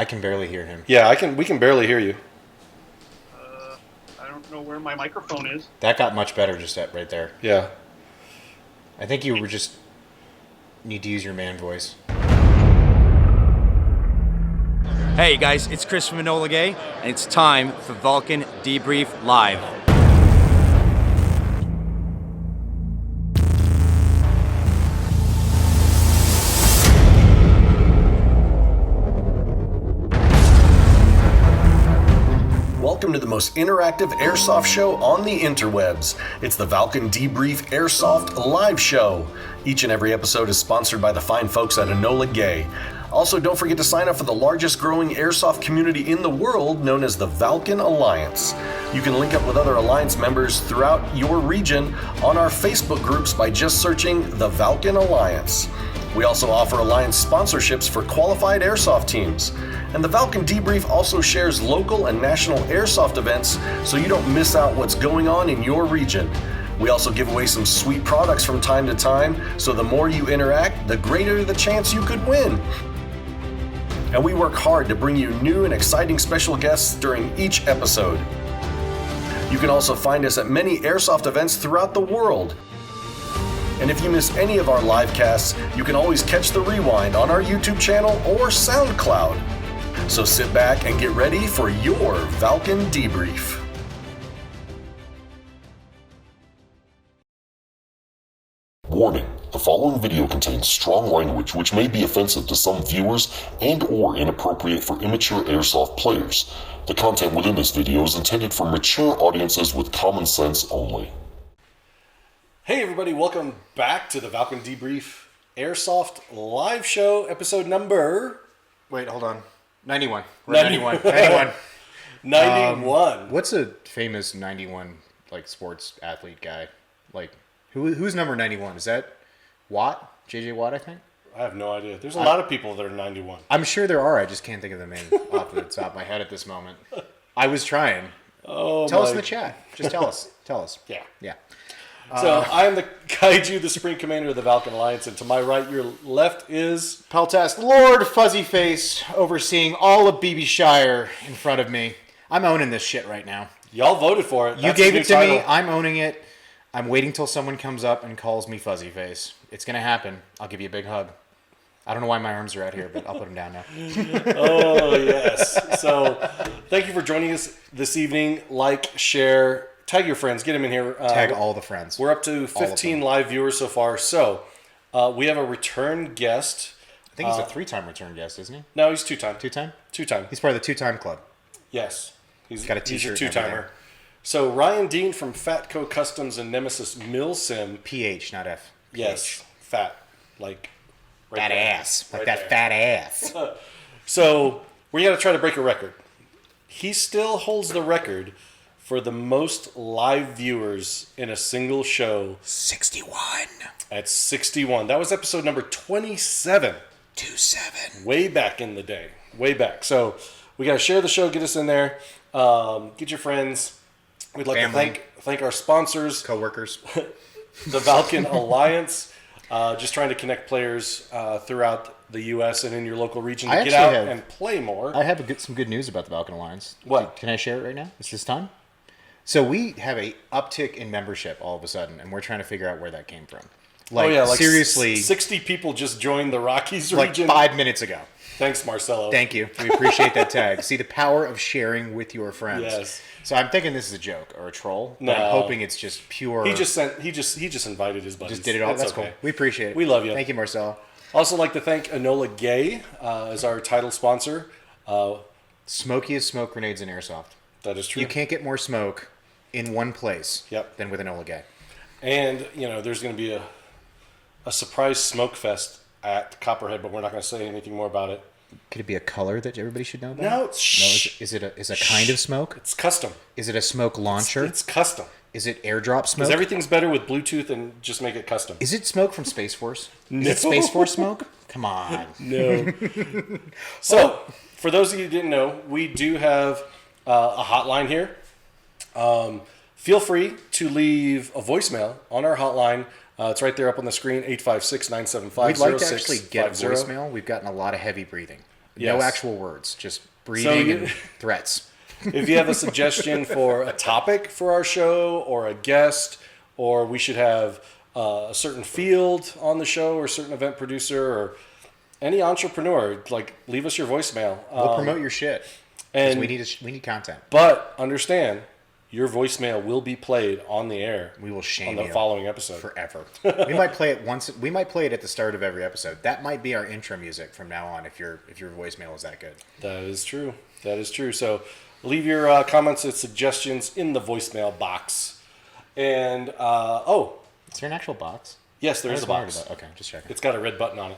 I can barely hear him. Yeah, I can. We can barely hear you. I don't know where my microphone is. That got much better just right there. Yeah. I think you were just need to use your man voice. Hey guys, it's Chris from Enola Gay, and it's time for Valken Debrief Live. Welcome to the most interactive airsoft show on the interwebs. It's the Valken Debrief Airsoft live show. Each and every episode is sponsored by the fine folks at Enola Gay. Also, don't forget to sign up for the largest growing airsoft community in the world, known as the Valken Alliance. You can link up with other Alliance members throughout your region on our Facebook groups by just searching the Valken Alliance. We also offer Alliance sponsorships for qualified airsoft teams. And the Valken Debrief also shares local and national airsoft events so you don't miss out what's going on in your region. We also give away some sweet products from time to time, so the more you interact, the greater the chance you could win. And we work hard to bring you new and exciting special guests during each episode. You can also find us at many airsoft events throughout the world. And if you miss any of our live casts, you can always catch the rewind on our YouTube channel or SoundCloud. So sit back and get ready for your Valken Debrief. Warning, the following video contains strong language which may be offensive to some viewers and or inappropriate for immature airsoft players. The content within this video is intended for mature audiences with common sense only. Hey everybody, welcome back to the Valken Debrief Airsoft live show, episode number... Wait, hold on. 91. We're 91. 91. 91. What's a famous 91 like sports athlete guy? Like who's number 91? Is that Watt? JJ Watt, I think? I have no idea. There's a lot of people that are 91. I'm sure there are. I just can't think of the name off the top of my head at this moment. I was trying. Oh, Tell us in the chat. Just tell us. Tell us. Yeah. Yeah. So I am the Kaiju, the Supreme Commander of the Valken Alliance, and to my right, your left is... Peltast Lord Fuzzyface overseeing all of BB Shire in front of me. I'm owning this shit right now. Y'all voted for it. You gave it to me. I'm owning it. I'm waiting till someone comes up and calls me Fuzzyface. It's going to happen. I'll give you a big hug. I don't know why my arms are out here, but I'll put them down now. Oh, yes. So thank you for joining us this evening. Like, share, tag your friends. Get them in here. Tag all the friends. We're up to 15 live viewers so far. So we have a return guest. I think he's a three-time return guest, isn't he? No, he's two-time. Two-time? Two-time. He's part of the two-time club. Yes. He's got a t-shirt. He's a two-timer. So Ryan Dean from PhatCo Customs and Nemesis Milsim. PH, not F. Yes. Fat. Like... Right fat there. Ass. Like right that there. Fat ass. So we're going to try to break a record. He still holds the record for the most live viewers in a single show. 61. At 61. That was episode number 27. 27. Way back in the day. Way back. So we got to share the show, get us in there, get your friends. We'd like to thank our sponsors. Co-workers. The Valken Alliance. Just trying to connect players throughout the U.S. and in your local region to get out and play more. I have some good news about the Valken Alliance. What? Can I share it right now? Is this time? So we have a uptick in membership all of a sudden, and we're trying to figure out where that came from. Like seriously, 60 people just joined the Rockies like region. 5 minutes ago. Thanks, Marcelo. Thank you. We appreciate that tag. See the power of sharing with your friends. Yes. So I'm thinking this is a joke or a troll. No. I'm hoping it's just pure. He just invited his buddies. Just did it all. That's okay. cool. We appreciate it. We love you. Thank you, Marcel. Also like to thank Enola Gay as our title sponsor. Smokiest smoke grenades in airsoft. That is true. You can't get more smoke in one place than with Enola Gay. And, there's going to be a surprise smoke fest at Copperhead, but we're not going to say anything more about it. Could it be a color that everybody should know about? No. Is it a kind of smoke? It's custom. Is it a smoke launcher? It's custom. Is it airdrop smoke? Because everything's better with Bluetooth and just make it custom. Is it smoke from Space Force? No. Is it Space Force smoke? Come on. No. So, for those of you who didn't know, we do have a hotline here. Feel free to leave a voicemail on our hotline. It's right there up on the screen, 856-975-0650. We'd like to actually get a voicemail. We've gotten a lot of heavy breathing. No Yes. actual words, just breathing and threats. If you have a suggestion for a topic for our show or a guest, or we should have a certain field on the show or a certain event producer or any entrepreneur, like leave us your voicemail. We'll promote your shit. 'Cause and we need content. But understand, your voicemail will be played on the air. We will shame on the you following episode forever. We might play it once. We might play it at the start of every episode. That might be our intro music from now on. If your voicemail is that good. That is true. That is true. So leave your comments and suggestions in the voicemail box. And Is there an actual box? yes, there I is was a wondering box. about- Okay, just checking. It's got a red button on it.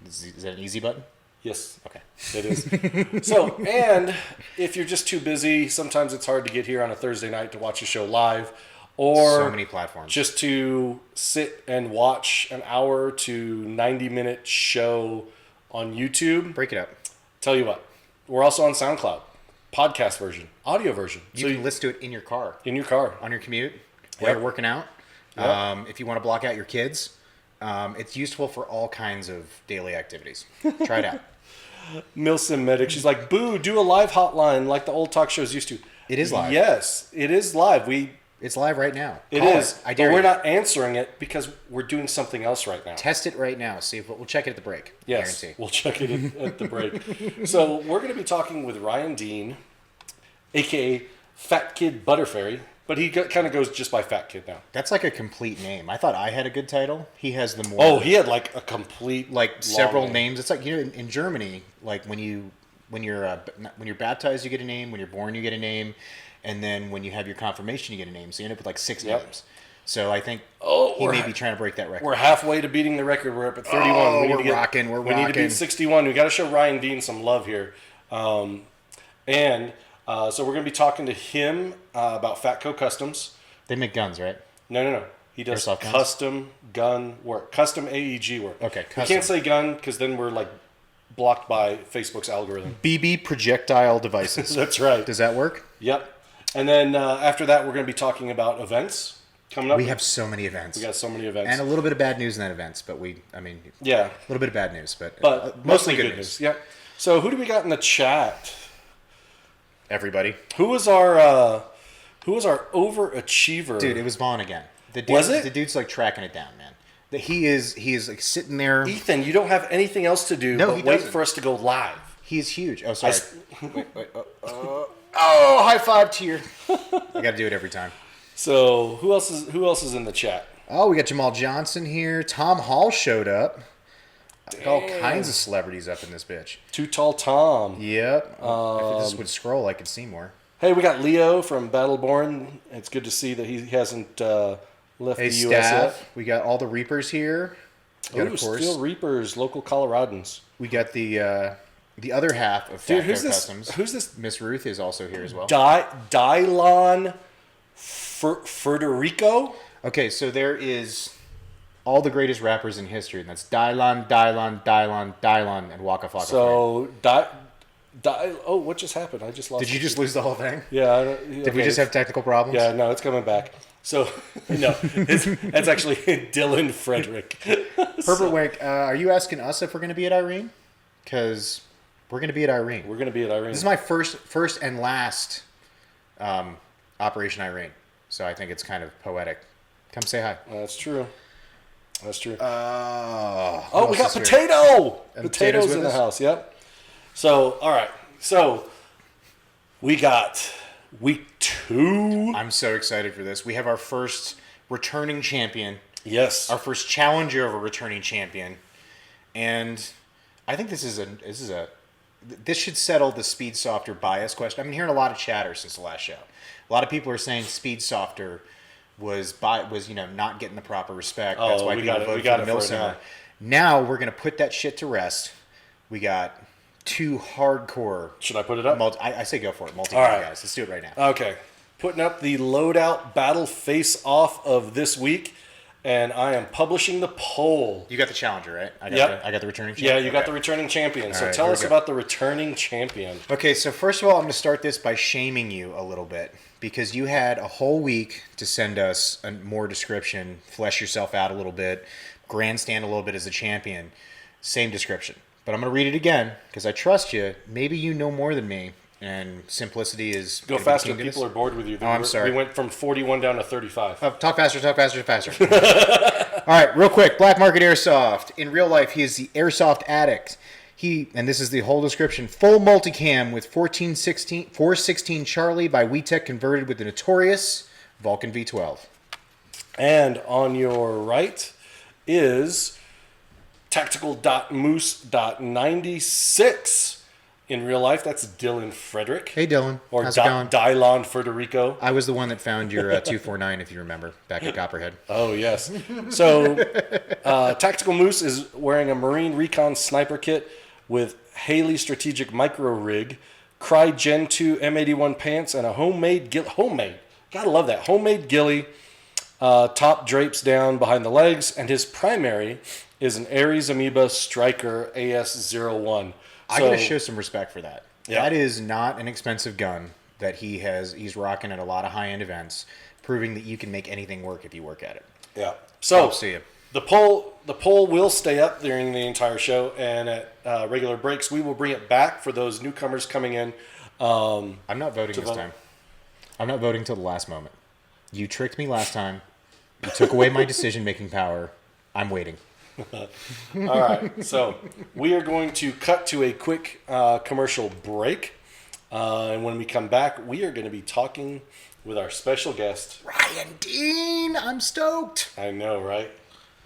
Is that an easy button? Yes. Okay. It is. So, and if you're just too busy, sometimes it's hard to get here on a Thursday night to watch a show live, or So many platforms. just to sit and watch an hour to 90-minute show on YouTube. Break it up. Tell you what, we're also on SoundCloud, podcast version, audio version. You can listen to it in your car, in your car. on your commute, while Yep. you're working out. Yep. If you want to block out your kids, it's useful for all kinds of daily activities. Try it out. Milsim Medic, she's like, boo, do a live hotline like the old talk shows used to. It is live. Yes, it is live. It's live right now. It Call is. I But dare we're you. not answering it because we're doing something else right now. Test it right now. See if we'll check it at the break. Yes, Guarantee. we'll check it at the break. So we're going to be talking with Ryan Dean, aka Fat Kid Butterfairy, but he kind of goes just by Fat Kid now. That's like a complete name. I thought I had a good title. He has the more. Oh, he had like a complete like long several name. names. It's like in Germany, like when you're baptized, you get a name. When you're born, you get a name, and then when you have your confirmation, you get a name. So you end up with like 6 Yep. names. So I think he we're may ha- be trying to break that record. We're halfway to beating the record. We're up at 31. Oh, we need we're to get, rocking, we're we need to rocking. beat 61. We got to show Ryan Dean some love here. So we're going to be talking to him about PhatCo Customs. They make guns, right? No. He does Airsoft guns? custom gun work, custom AEG work. Okay, We custom. can't say gun because then we're like blocked by Facebook's algorithm. BB projectile devices. That's right. Does that work? Yep. And then after that, we're going to be talking about events coming up. We have so many events. We got so many events. And a little bit of bad news in that events, but yeah, a little bit of bad news, but mostly good news. Yep. So who do we got in the chat? Everybody. Who was our overachiever? Dude, it was Vaughn again. The dude, Was it? The dude's like tracking it down, man. He is like sitting there. Ethan, you don't have anything else to do No, but he wait doesn't. for us to go live. He's huge. Oh, sorry. Oh, high five to you. I got to do it every time. So who else is in the chat? Oh, we got Jamal Johnson here. Tom Hall showed up. All kinds of celebrities up in this bitch. Too Tall Tom. Yep. If this would scroll, I could see more. Hey, we got Leo from Battleborn. It's good to see that he hasn't left Hey, the U.S. staff. We got all the Reapers here. We got, Ooh, of course, Steel Reapers, local Coloradans. we got the other half of Dude, PhatCo who's this? Customs. Who's this? Miss Ruth is also here as well. Dylon Federico? Okay, so there is all the greatest rappers in history, and that's Dylon, and Waka Flocka. So, oh, what just happened? I just lost. Did you just lose the whole thing? Yeah. Did we just have technical problems? Yeah, no, it's coming back. So, no, that's actually Dylan Frederick. Herbert Wink, are you asking us if we're going to be at Irene? Because we're going to be at Irene. We're going to be at Irene. This is my first and last Operation Irene, so I think it's kind of poetic. Come say hi. That's true. That's true. Who Oh, else we got is here? Potato! And Potato's Potato's in with the us? house, yep. So, all right. So, we got week 2. I'm so excited for this. We have our first returning champion, Yes. our first challenger of a returning champion, and I think this should settle the speed softer bias question. I've been hearing a lot of chatter since the last show. A lot of people are saying speed softer was not getting the proper respect. That's why we people got it. voted We got for the it for Milsim. it Now we're gonna put that shit to rest. We got 2 hardcore. Should I put it up? I say go for it. Multi All right. guys. Let's do it right now. Okay. Putting up the Loadout Battle Face-Off of this week, and I am publishing the poll. You got the challenger, right? I got the returning Yeah, champion. you got Okay. the returning champion. So right, tell here we us go. about the returning champion. Okay, so first of all, I'm going to start this by shaming you a little bit because you had a whole week to send us more description, flesh yourself out a little bit, grandstand a little bit as a champion. Same description. but I'm going to read it again because I trust you. Maybe you know more than me, and simplicity is... Go faster. People are bored with you. Oh, I'm sorry. We went from 41 down to 35. Oh, talk faster. All right, real quick. Black Market Airsoft. In real life, he is the Airsoft addict. And this is the whole description, full multicam with 416 Charlie by WeTech converted with the notorious Valken V12. And on your right is tactical.moose.96. In real life, that's Dylan Frederick. Hey, Dylan. Or How's it going? Dylon Federico. I was the one that found your 249, if you remember, back at Copperhead. Oh, yes. So, Tactical Moose is wearing a Marine Recon sniper kit with Haley Strategic Micro Rig, Cry Gen 2 M81 pants, and a homemade, gotta love that, homemade ghillie, top drapes down behind the legs, and his primary is an Ares Amoeba Striker AS01. I gotta show some respect for that. Yeah. That is not an expensive gun that he's rocking at a lot of high-end events, proving that you can make anything work if you work at it. Yeah. So, see you. The poll will stay up during the entire show, and at regular breaks, we will bring it back for those newcomers coming in. I'm not voting this time. I'm not voting till the last moment. You tricked me last time. You took away my decision-making power. I'm waiting. All right. So we are going to cut to a quick commercial break. And when we come back, we are going to be talking with our special guest, Ryan Dean. I'm stoked. I know, right?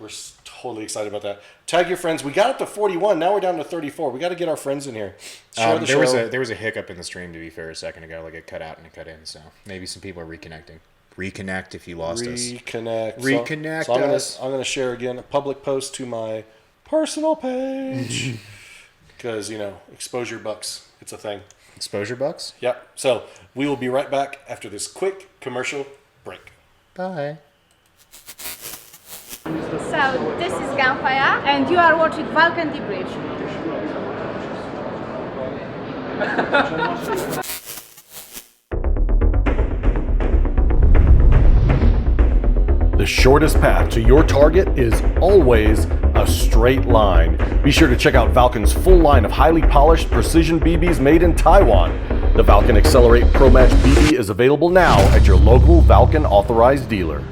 We're totally excited about that. Tag your friends. We got up to 41. Now we're down to 34. We got to get our friends in here. Share the show. There was a hiccup in the stream, to be fair, a second ago. Like it cut out and it cut in. So maybe some people are reconnecting. Reconnect if you lost us. Reconnect us. I'm going to share again a public post to my personal page. Because, exposure bucks. It's a thing. Exposure bucks? Yep. So we will be right back after this quick commercial break. Bye. So this is Gunfire, and you are watching Valken Debrief. The shortest path to your target is always a straight line. Be sure to check out Valken's full line of highly polished precision BBs made in Taiwan. The Valken Accelerate Pro Match BB is available now at your local Valken authorized dealer.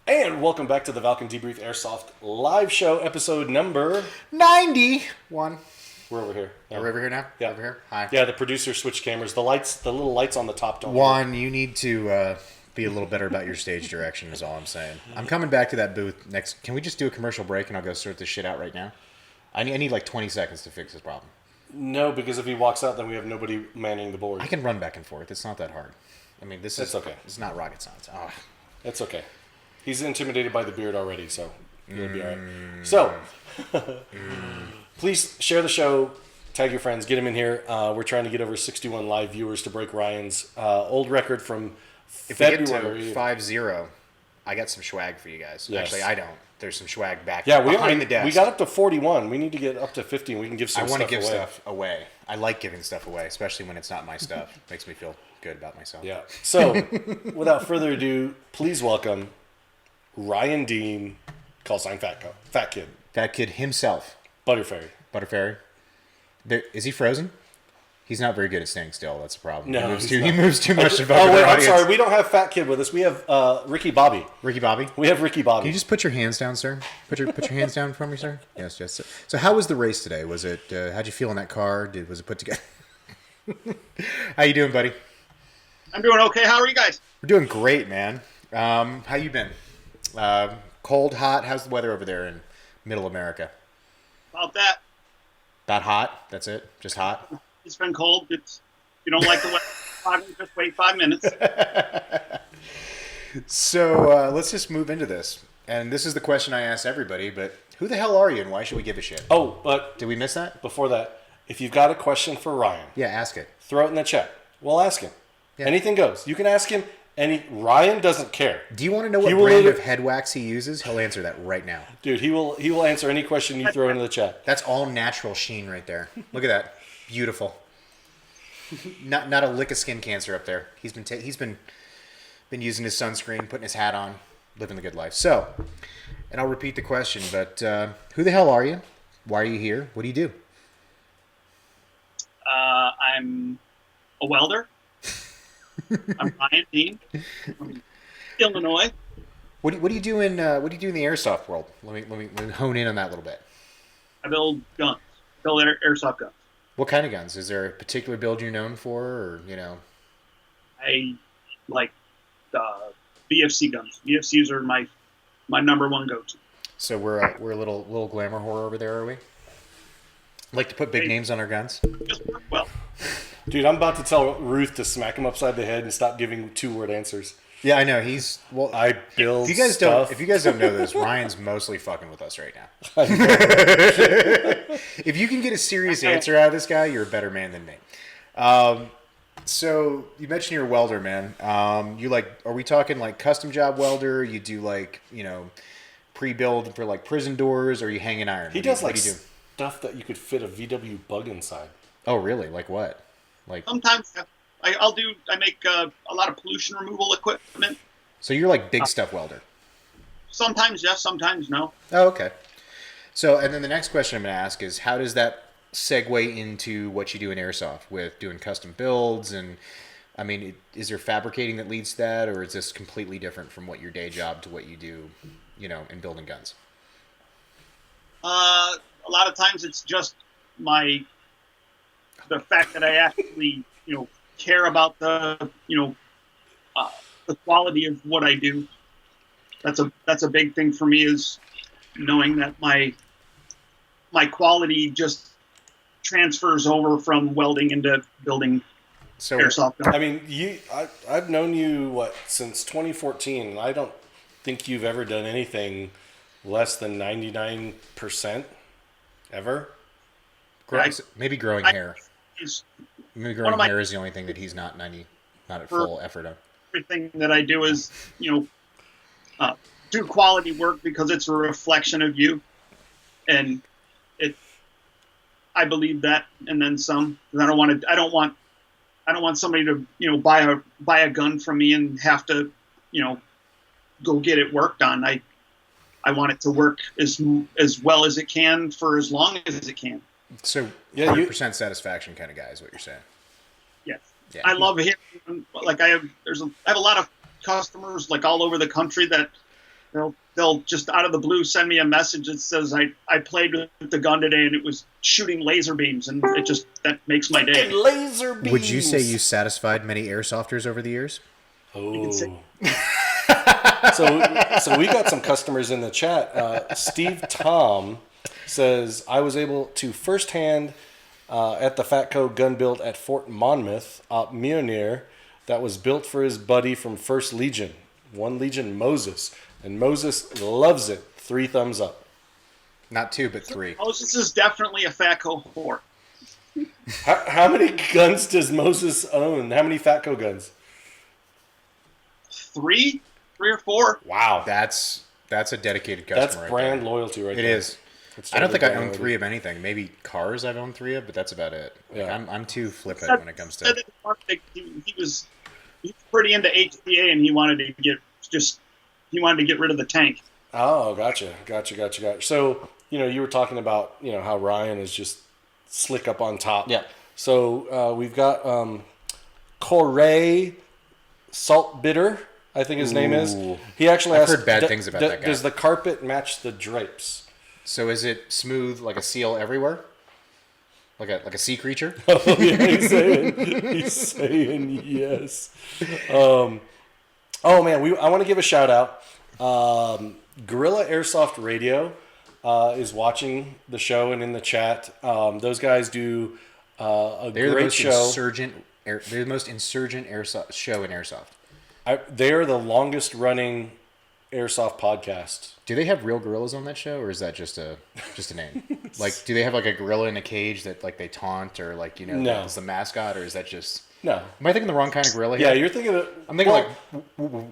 And welcome back to the Valken Debrief Airsoft live show, episode number 91. We're over here. Yeah. We're over here now? Yeah. Over here? Hi. Yeah, the producer switched cameras. The little lights on the top don't work. Juan, you need to be a little better about your stage direction is all I'm saying. I'm coming back to that booth next. Can we just do a commercial break and I'll go sort this shit out right now? I need like 20 seconds to fix this problem. No, because if he walks out, then we have nobody manning the board. I can run back and forth. It's not that hard. I mean, It's okay. It's not rocket science. Oh. It's okay. He's intimidated by the beard already, so he'll be all right. So, please share the show. Tag your friends. Get them in here. We're trying to get over 61 live viewers to break Ryan's old record from February. If we get to 5-0, I got some swag for you guys. Yes. Actually, I don't. There's some swag back behind the desk. We got up to 41. We need to get up to 50 and we can give some I stuff want to give away. stuff away. I like giving stuff away, especially when it's not my stuff. Makes me feel good about myself. Yeah. So, without further ado, please welcome Ryan Dean, call sign PhatCo. Fat Kid. Fat Kid himself. Butterfairy. Butterfairy. Is he frozen? He's not very good at staying still. That's the problem. No, he moves too much above Oh, the wait, I'm audience. sorry. We don't have Fat Kid with us. We have Ricky Bobby. Ricky Bobby? We have Ricky Bobby. Can you just put your hands down, sir? Put your hands down for me, sir? Yes. So how was the race today? Was it, how'd you feel in that car? Was it put together? How you doing, buddy? I'm doing okay. How are you guys? We're doing great, man. How you been? Cold, hot? How's the weather over there in middle America? About that. About hot? That's it? Just hot? It's been cold. If you don't like the weather, just wait 5 minutes. So let's just move into this. And this is the question I ask everybody, but who the hell are you and why should we give a shit? Oh, but Did we miss that? before that, if you've got a question for Ryan, Yeah, ask it. throw it in the chat. We'll ask him. Yeah. Anything goes. You can ask him. Ryan doesn't care. Do you want to know what He will brand either- of head wax he uses? He'll answer that right now. Dude, he will answer any question you throw into the chat. That's all natural sheen right there. Look at that. Beautiful. Not a lick of skin cancer up there. He's been using his sunscreen, putting his hat on, living the good life. So, And I'll repeat the question, but who the hell are you? Why are you here? What do you do? I'm a welder. I'm Ryan Dean from Illinois. What do you do in the airsoft world? Let me hone in on that a little bit. I build guns. Airsoft guns. What kind of guns? Is there a particular build you're known for, or I like VFC guns. VFCs are my number one go-to. So we're a little glamour whore over there, are we? Like to put big names on our guns. Just work well. Dude, I'm about to tell Ruth to smack him upside the head and stop giving 2-word answers. Yeah, I know. I build If you guys don't know this, Ryan's mostly fucking with us right now. If you can get a serious answer out of this guy, you're a better man than me. So you mentioned you're a welder, man. Are we talking like custom job welder? You do pre-build for like prison doors, or you hang an iron? He does stuff that you could fit a VW bug inside. Oh, really? Like what? Like sometimes I make a lot of pollution removal equipment. So you're like big stuff welder. Sometimes yes, sometimes no. Oh, okay. So, and then the next question I'm going to ask is, how does that segue into what you do in airsoft with doing custom builds? And I mean, is there fabricating that leads to that, or is this completely different from what your day job to what you do, in building guns? A lot of times it's just the fact that I actually, care about the quality of what I do. That's a big thing for me, is knowing that my quality just transfers over from welding into building airsoft guns. I mean, I've known you since 2014, and I don't think you've ever done anything less than 99% ever. Maybe growing hair. Maybe growing hair is the only thing that he's not at full effort on. Everything that I do is, do quality work because it's a reflection of you, and I believe that, and then some. I don't want somebody to buy a gun from me and have to go get it worked on. I want it to work as well as it can for as long as it can. So 100% satisfaction kind of guy is what you're saying. Yes. Yeah. I love hearing, like I have a lot of customers like all over the country that they'll just out of the blue send me a message that says I played with the gun today and it was shooting laser beams, and that makes my day. Laser beams. Would you say you satisfied many airsofters over the years? Oh. So we got some customers in the chat. Steve Tom says, I was able to firsthand at the PhatCo gun build at Fort Monmouth, Mjolnir, that was built for his buddy from 1st Legion, 1 Legion Moses. And Moses loves it. 3 thumbs up. Not 2, but 3. Moses is definitely a PhatCo whore. How many guns does Moses own? How many PhatCo guns? 3 or 4. Wow, that's a dedicated customer. That's brand loyalty right there. It is. I don't think I own 3 of anything. Maybe cars I've owned 3 of, but that's about it. Yeah. I'm too flippant when it comes to. He was pretty into HPA, and he wanted to get rid of the tank. Oh, gotcha. So you were talking about how Ryan is just slick up on top. Yeah. So we've got Corey Saltbitter, I think his name is. He actually I've heard bad things about that guy. Does the carpet match the drapes? So is it smooth like a seal everywhere? Like a sea creature? Oh yeah, he's saying yes. Oh man, I want to give a shout out. Gorilla Airsoft Radio is watching the show and in the chat. Those guys do They're great show. They're the most insurgent airsoft show in airsoft. They are the longest running airsoft podcast. Do they have real gorillas on that show, or is that just a name? Like, do they have like a gorilla in a cage that like they taunt, or like No. is the mascot, or is that just? No. Am I thinking the wrong kind of gorilla here? Yeah, you're thinking of. I'm thinking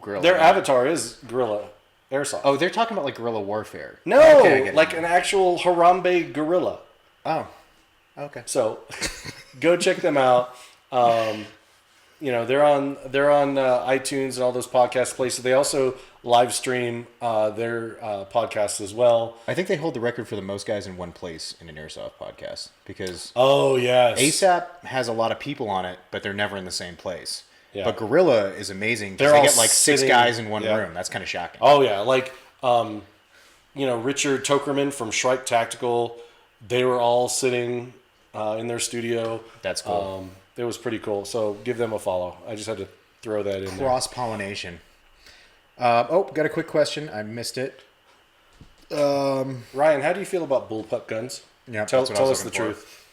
gorilla. Their avatar is gorilla airsoft. Oh, they're talking about like guerrilla warfare. No, Okay, I get it. like an actual Harambe gorilla. Oh, okay. So, go check them out. They're on iTunes and all those podcast places. They also live stream their podcast as well. I think they hold the record for the most guys in one place in an airsoft podcast because Oh, yes. ASAP has a lot of people on it, but they're never in the same place. Yeah. But Gorilla is amazing because They're they all get like six sitting- guys in one yeah. room. That's kind of shocking. Oh, yeah. Like, Richard Tokerman from Shrike Tactical, they were all sitting in their studio. That's cool. It was pretty cool. So give them a follow. I just had to throw that in there. Cross-pollination. Got a quick question. I missed it. Ryan, how do you feel about bullpup guns? Yeah, Tell that's what I was us the looking for. truth.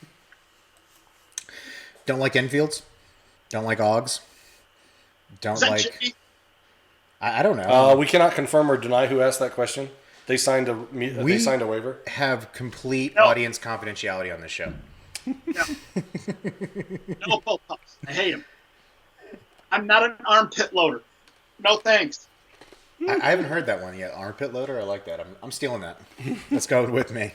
Don't like Enfields. Don't like Augs. Don't Is that like... chippy? I don't know. We cannot confirm or deny who asked that question. They signed a waiver. Have complete No. audience confidentiality on this show. No. No bullpups. I hate them. I'm not an armpit loader. No thanks. I haven't heard that one yet. Armpit loader. I like that. I'm stealing that. Let's go with me.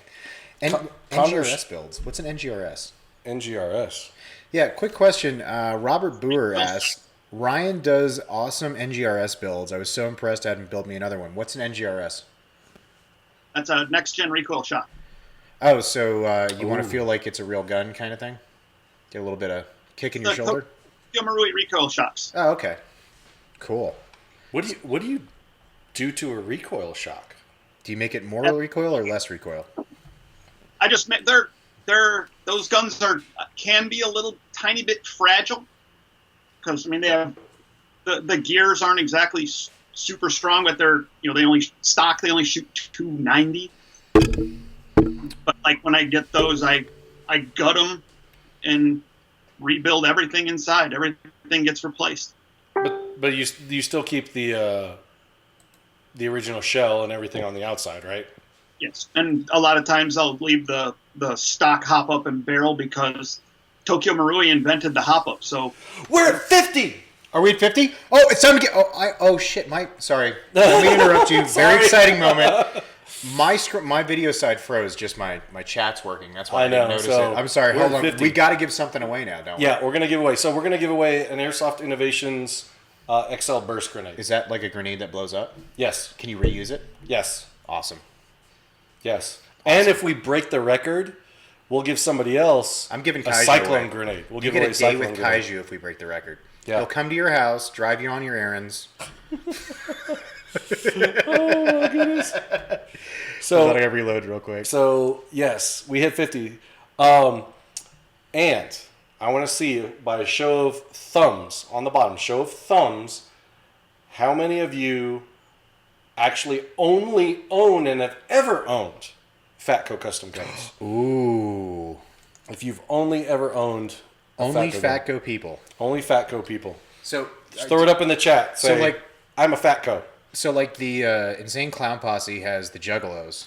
And NGRS builds. What's an NGRS? NGRS. Yeah. Quick question. Robert Boer asked, Ryan does awesome NGRS builds. I was so impressed. I had him build me another one. What's an NGRS? That's a next-gen recoil shot. Oh, so you want to feel like it's a real gun kind of thing? Get a little bit of kick in your The shoulder? Marui recoil shots. Oh, okay. Cool. What do you do to a recoil shock? Do you make it more recoil or less recoil? I just meant those guns can be a little tiny bit fragile because they have the gears aren't exactly super strong, but they only shoot 290. But like when I get those, I gut them and rebuild everything inside. Everything gets replaced. But you still keep the original shell and everything on the outside, right? Yes, and a lot of times I'll leave the stock hop up and barrel because Tokyo Marui invented the hop up. So we're at 50. Are we at 50? Oh, it's time to get. Oh shit! Sorry. Let me interrupt you. Very exciting moment. My video side froze. Just my chat's working. That's why I didn't notice so it. I'm sorry. we're Hold at on. 50. We got to give something away now, don't we? Yeah, we're gonna give away. So we're gonna give away an Airsoft Innovations XL burst grenade. Is that like a grenade that blows up? Yes. Can you reuse it? Yes. Awesome. Yes. And if we break the record, we'll give somebody else I'm giving a Kaiju cyclone away. grenade. We'll You give get away a day cyclone with grenade. Kaiju if we break the record. Yeah. He'll come to your house, drive you on your errands. So I gotta reload real quick. So, yes, we hit 50. And I want to see by a show of thumbs on the bottom, show of thumbs, how many of you actually only own and have ever owned PhatCo custom guns? Ooh. If you've only ever owned a Only PhatCo gun. Fatco people. Only PhatCo people. So Just throw it up in the chat. Say, So, like- I'm a PhatCo. So, like the Insane Clown Posse has the Juggalos.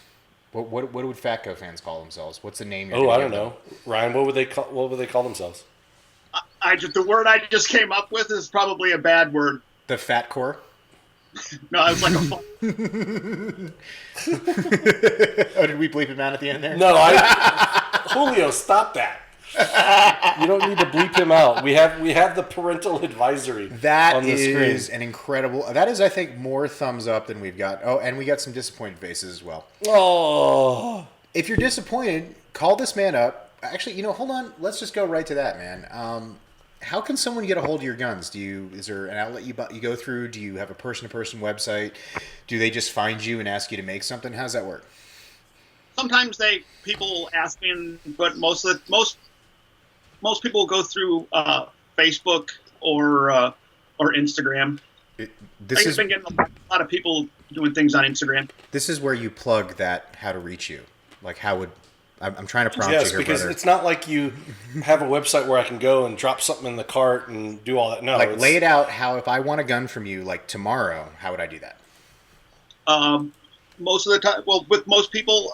What would Fatco fans call themselves? What's the name? Oh, I don't know. Ryan, what would they call themselves? The word I just came up with is probably a bad word. The Fat Core. No, it's like a Oh, did we bleep him out at the end there? No, Julio, stop that. You don't need to bleep him out. We have the parental advisory That on the screen. is an incredible. That is, I think, more thumbs up than we've got. Oh, and we got some disappointed faces as well. Oh, If you're disappointed, call this man up. Actually, hold on. Let's just go right to that, man. How can someone get a hold of your guns? Is there an outlet you go through? Do you have a person-to-person website? Do they just find you and ask you to make something? How does that work? sometimes people ask me, but most people go through Facebook or Instagram. I've been getting a lot of people doing things on Instagram. This is where you plug that how to reach you. Like I'm trying to prompt yes, you here, because brother. it's not like you have a website where I can go and drop something in the cart and do all that. No, Like lay it out how if I want a gun from you like tomorrow, how would I do that? Most of the time, well, with most people,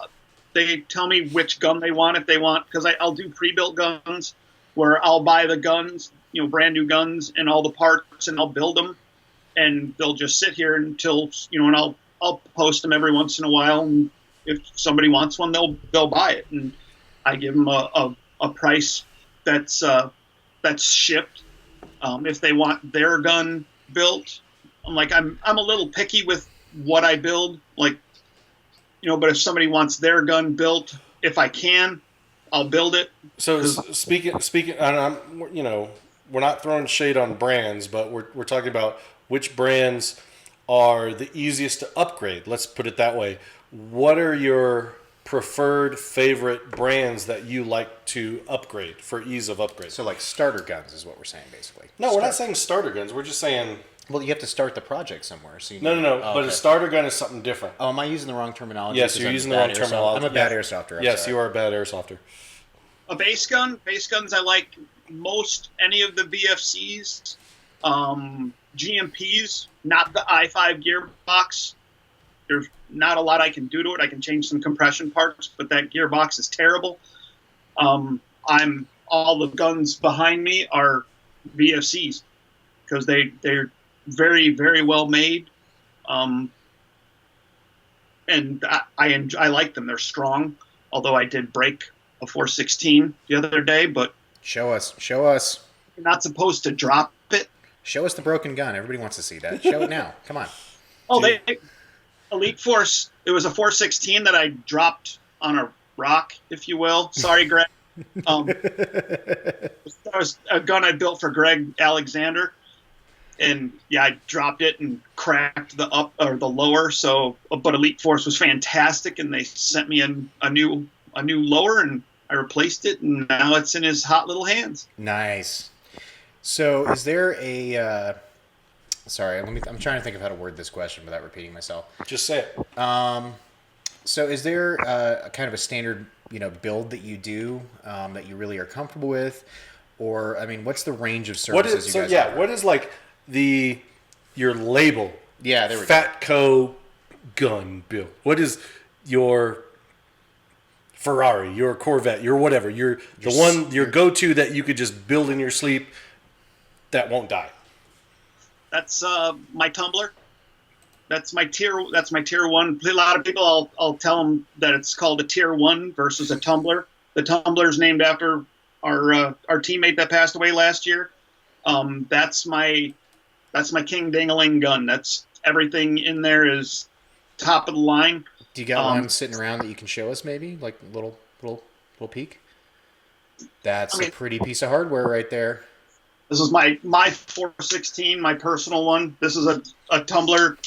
they tell me which gun they want if they want, because I'll do pre-built guns where I'll buy the guns, brand new guns and all the parts, and I'll build them, and they'll just sit here until and I'll post them every once in a while, and if somebody wants one, they'll buy it, and I give them a price that's shipped. If they want their gun built, I'm a little picky with what I build, like, but if somebody wants their gun built, if I can, I'll build it. So speaking, and we're not throwing shade on brands, but we're talking about which brands are the easiest to upgrade. Let's put it that way. What are your preferred favorite brands that you like to upgrade for ease of upgrade? So like starter guns is what we're saying, basically. No, we're not saying starter guns. We're just saying. Well, you have to start the project somewhere. So No. But okay. a starter gun is something different. Oh, am I using the wrong terminology? Yes, you're using the wrong terminology. I'm a bad airsofter. Yes, you are a bad airsofter. A base guns, I like most any of the VFCs, GMPs, not the i5 gearbox. There's not a lot I can do to it. I can change some compression parts, but that gearbox is terrible. All the guns behind me are VFCs because they're very, very well made. And I like them. They're strong, although I did break a 416 the other day, but Show us. you're not supposed to drop it. Show us the broken gun. Everybody wants to see that. Show it now. Come on. Elite Force, it was a 416 that I dropped on a rock, if you will. Sorry, Greg. That was a gun I built for Greg Alexander. And yeah, I dropped it and cracked the lower. So, but Elite Force was fantastic, and they sent me a new lower, and I replaced it, and now it's in his hot little hands. Nice. So, is there a? Sorry, I'm trying to think of how to word this question without repeating myself. Just say it. So, is there a kind of a standard, build that you do that you really are comfortable with, or I mean, what's the range of services you guys offer? What is like your label? Yeah, there we go. PhatCo gun build. What is your Ferrari, your Corvette, your whatever, your go-to that you could just build in your sleep that won't die? That's my tumbler. That's my tier 1. A lot of people, I'll tell them that it's called a tier 1 versus a tumbler. The tumbler is named after our teammate that passed away last year. That's my King Ding-a-ling gun. That's everything in there is top of the line. Do you got one sitting around that you can show us, maybe like a little peek? That's a pretty piece of hardware right there. This is my 416, my personal one. This is a tumbler.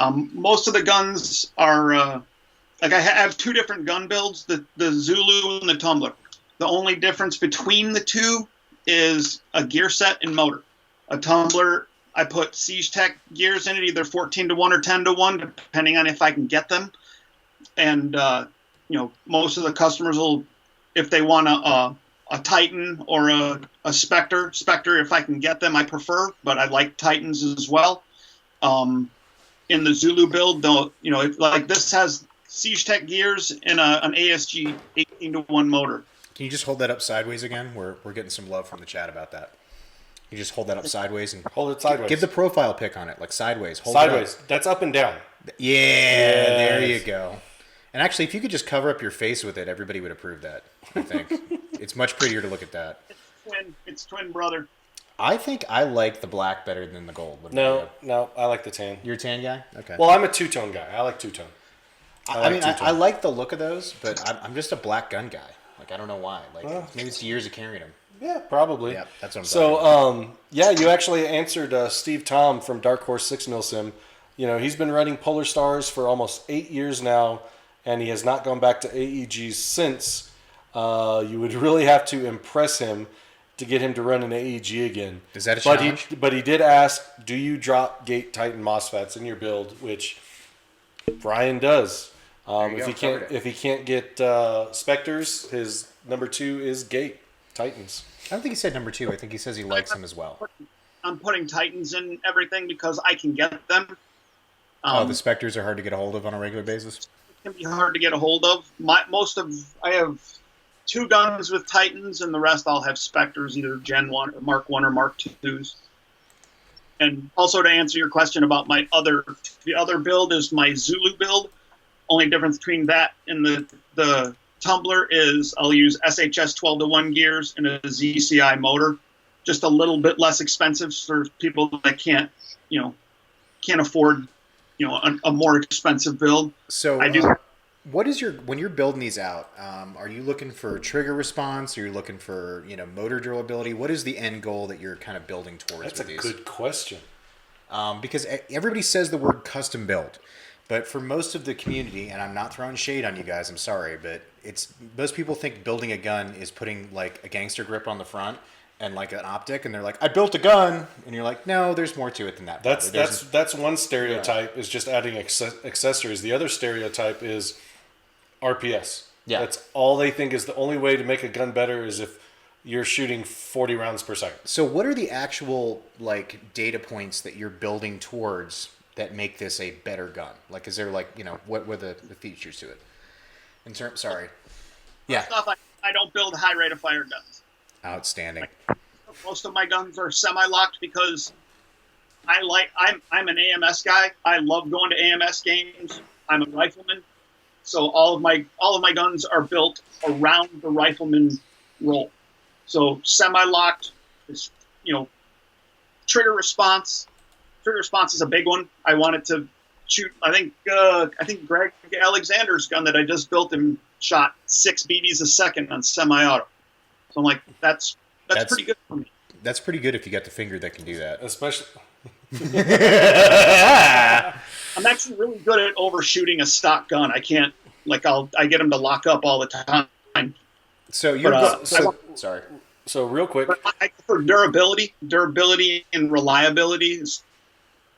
Most of the guns are like I have two different gun builds: the Zulu and the tumbler. The only difference between the two is a gear set and motor. A tumbler, I put Siege Tech gears in it, either 14-1 or 10-1, depending on if I can get them. And most of the customers will, if they want a Titan or a Spectre, if I can get them, I prefer, but I like Titans as well. In the Zulu build, though, like this has Siege Tech gears and an ASG 18-1 motor. Can you just hold that up sideways again? We're getting some love from the chat about that. You just hold that up sideways and hold it sideways. Give the profile pic on it, like sideways. Hold sideways. It up. That's up and down. Yeah, yes. There you go. And actually, if you could just cover up your face with it, everybody would approve that. I think it's much prettier to look at that. It's twin brother. I think I like the black better than the gold. No, I like the tan. You're a tan guy? Okay. Well, I'm a two-tone guy. I like two-tone. I like the look of those, but I'm just a black gun guy. Like, I don't know why. Like, maybe it's years of carrying them. Yeah, probably. Yeah, that's what I'm talking So, about. you actually answered Steve Tom from Dark Horse 6 Milsim. He's been running Polar Stars for almost 8 years now, and he has not gone back to AEGs since. You would really have to impress him to get him to run an AEG again. Is that a challenge? But he did ask, do you drop Gate Titan MOSFETs in your build, which Brian does. If he can't get Spectres, his number 2 is Gate Titans. I don't think he said number 2. I think he says he likes them as well. I'm putting Titans in everything because I can get them. The Spectres are hard to get a hold of on a regular basis? It can be hard to get a hold of. I have 2 guns with Titans, and the rest I'll have Spectres, either Gen 1 or Mark 1 or Mark 2s. And also to answer your question about the other build is my Zulu build. Only difference between that and the Tumbler is I'll use SHS 12-1 gears and a ZCI motor, just a little bit less expensive for people that can't afford a more expensive build. So I do. What is when you're building these out? Are you looking for trigger response? Are you looking for motor durability? What is the end goal that you're kind of building towards? That's with a these? good question. Because everybody says the word custom build, but for most of the community, and I'm not throwing shade on you guys, I'm sorry, but most people think building a gun is putting like a gangster grip on the front and like an optic, and they're like, I built a gun, and you're like, no, there's more to it than that. That's one stereotype, is just adding accessories. The other stereotype is RPS. Yeah. That's all they think is the only way to make a gun better is if you're shooting 40 rounds per second. So what are the actual like data points that you're building towards that make this a better gun? Like, is there like, what were the features to it? Sorry. Yeah. First off, I don't build high rate of fire guns. Outstanding. Most of my guns are semi-locked because I'm an AMS guy. I love going to AMS games. I'm a rifleman. So all of my guns are built around the rifleman role. So semi-locked is, trigger response. Trigger response is a big one. I wanted to shoot. I think Greg Alexander's gun that I just built and shot 6 BBs a second on semi-auto. So I'm like, that's pretty good for me. That's pretty good if you got the finger that can do that. Especially. I'm actually really good at overshooting a stock gun. I can't, I get them to lock up all the time. So you're sorry. So real quick, for durability and reliability is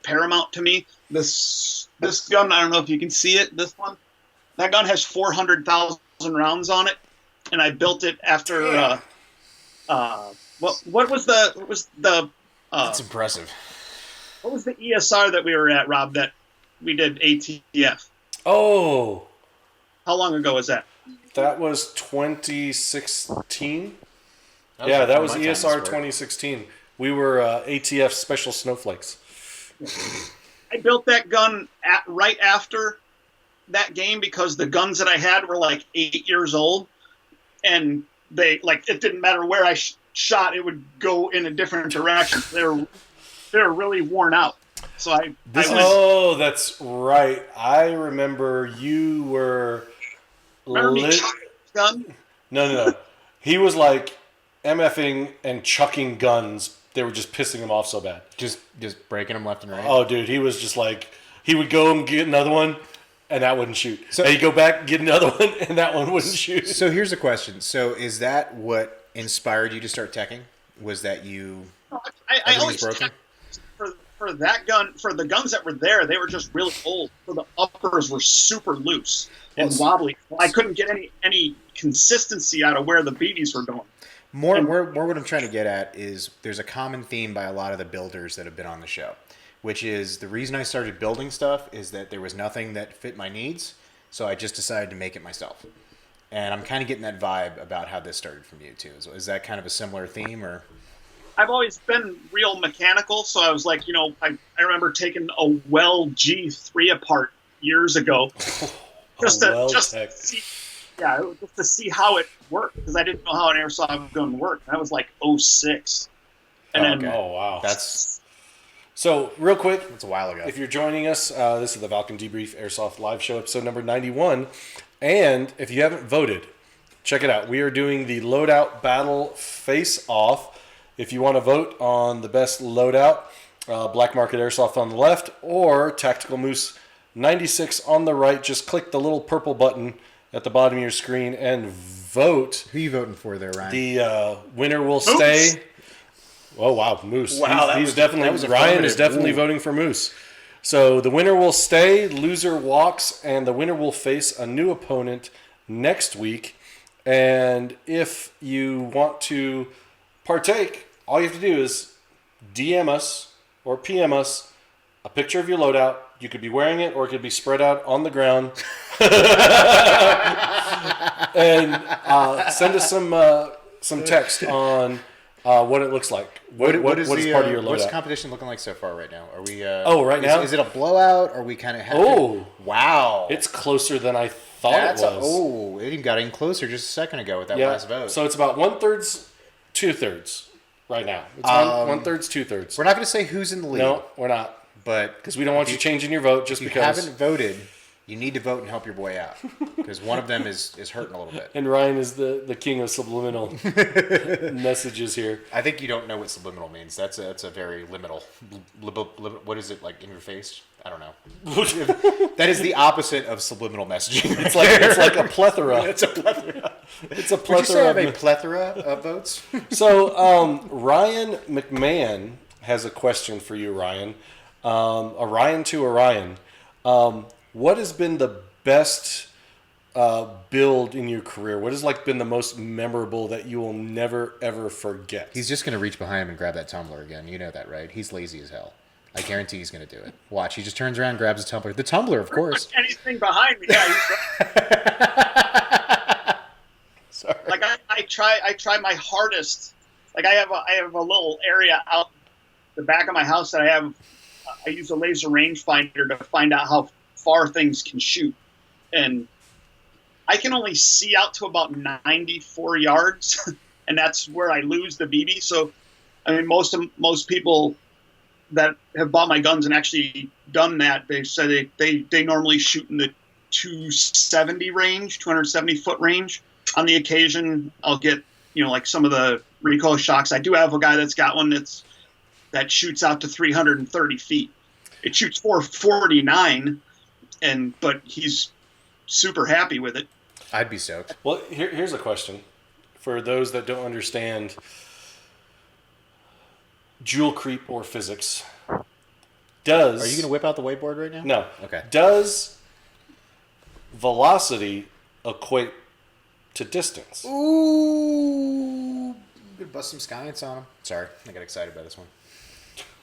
paramount to me. This gun, I don't know if you can see it. This one, that gun has 400,000 rounds on it, and I built it after. What was the? That's impressive. What was the ESR that we were at, Rob? That we did ATF. Oh, how long ago was that? That was 2016. That was ESR 2016. We were ATF Special Snowflakes. I built that gun right after that game because the guns that I had were like 8 years old, and it didn't matter where I shot, it would go in a different direction. They're really worn out. So that's right. I remember you were. Gun? No. He was like MFing and chucking guns. They were just pissing him off so bad. Just breaking them left and right. Oh, dude, he was just like, he would go and get another one, and that wouldn't shoot. So he'd go back, get another one, and that one wouldn't shoot. So here's the question. So is that what inspired you to start teching? Was that you? I always broken? For that gun, for the guns that were there, they were just really old. So the uppers were super loose and wobbly. I couldn't get any consistency out of where the BBs were going. More what I'm trying to get at is there's a common theme by a lot of the builders that have been on the show, which is the reason I started building stuff is that there was nothing that fit my needs, so I just decided to make it myself. And I'm kind of getting that vibe about how this started from you too. Is that kind of a similar theme, or? I've always been real mechanical, so I was like, I remember taking a Well G3 apart years ago, just to see how it worked, because I didn't know how an airsoft gun worked. That was like 06. And then, oh wow, that's so real quick. That's a while ago. If you're joining us, this is the Valken Debrief Airsoft Live Show, episode number 91, and if you haven't voted, check it out. We are doing the Loadout Battle Face Off. If you want to vote on the best loadout, Black Market Airsoft on the left or Tactical Moose 96 on the right, just click the little purple button at the bottom of your screen and vote. Who are you voting for there, Ryan? The winner will stay. Oh, wow, Moose. Wow, Ryan is definitely voting for Moose. So the winner will stay, loser walks, and the winner will face a new opponent next week. And if you want to partake, all you have to do is DM us or PM us a picture of your loadout. You could be wearing it, or it could be spread out on the ground. And send us some text on what it looks like. What is part of your loadout? What's the competition looking like so far right now? Are we? Right now? Is it a blowout? Or we kind of? Wow! It's closer than I thought it was. It even got in closer just a second ago with that last vote. So it's about 1/3, 2/3 right now. It's 1/3, 2/3. We're not going to say who's in the lead. No, we're not. But Because we don't want you changing your vote just if you because. haven't voted, you need to vote and help your boy out. Because one of them is hurting a little bit. And Ryan is the king of subliminal messages here. I think you don't know what subliminal means. That's a very liminal. What is it, like in your face? I don't know. That is the opposite of subliminal messaging. It's like a plethora. It's a plethora. It's a Would you say I plethora. have a plethora of votes? So Ryan McMahon has a question for you, Ryan. Orion to Orion. What has been the best build in your career? What has been the most memorable that you will never ever forget? He's just going to reach behind him and grab that tumbler again. You know that, right? He's lazy as hell. I guarantee he's going to do it. Watch. He just turns around and grabs the tumbler. The tumbler, of course. Anything behind me? Yeah. Sorry. Like I try my hardest. Like I have a little area out the back of my house that I use a laser rangefinder to find out how far things can shoot, and I can only see out to about 94 yards, and that's where I lose the BB. So, I mean, most people that have bought my guns and actually done that, they said they normally shoot in the 270 foot range. On the occasion, I'll get like some of the recoil shocks. I do have a guy that's got one that shoots out to 330 feet. It shoots 449, but he's super happy with it. I'd be stoked. Well, here's a question for those that don't understand jewel creep or physics. Are you going to whip out the whiteboard right now? No. Okay. Does velocity equate to distance? Ooh. I'm going to bust some science on him. Sorry. I got excited by this one.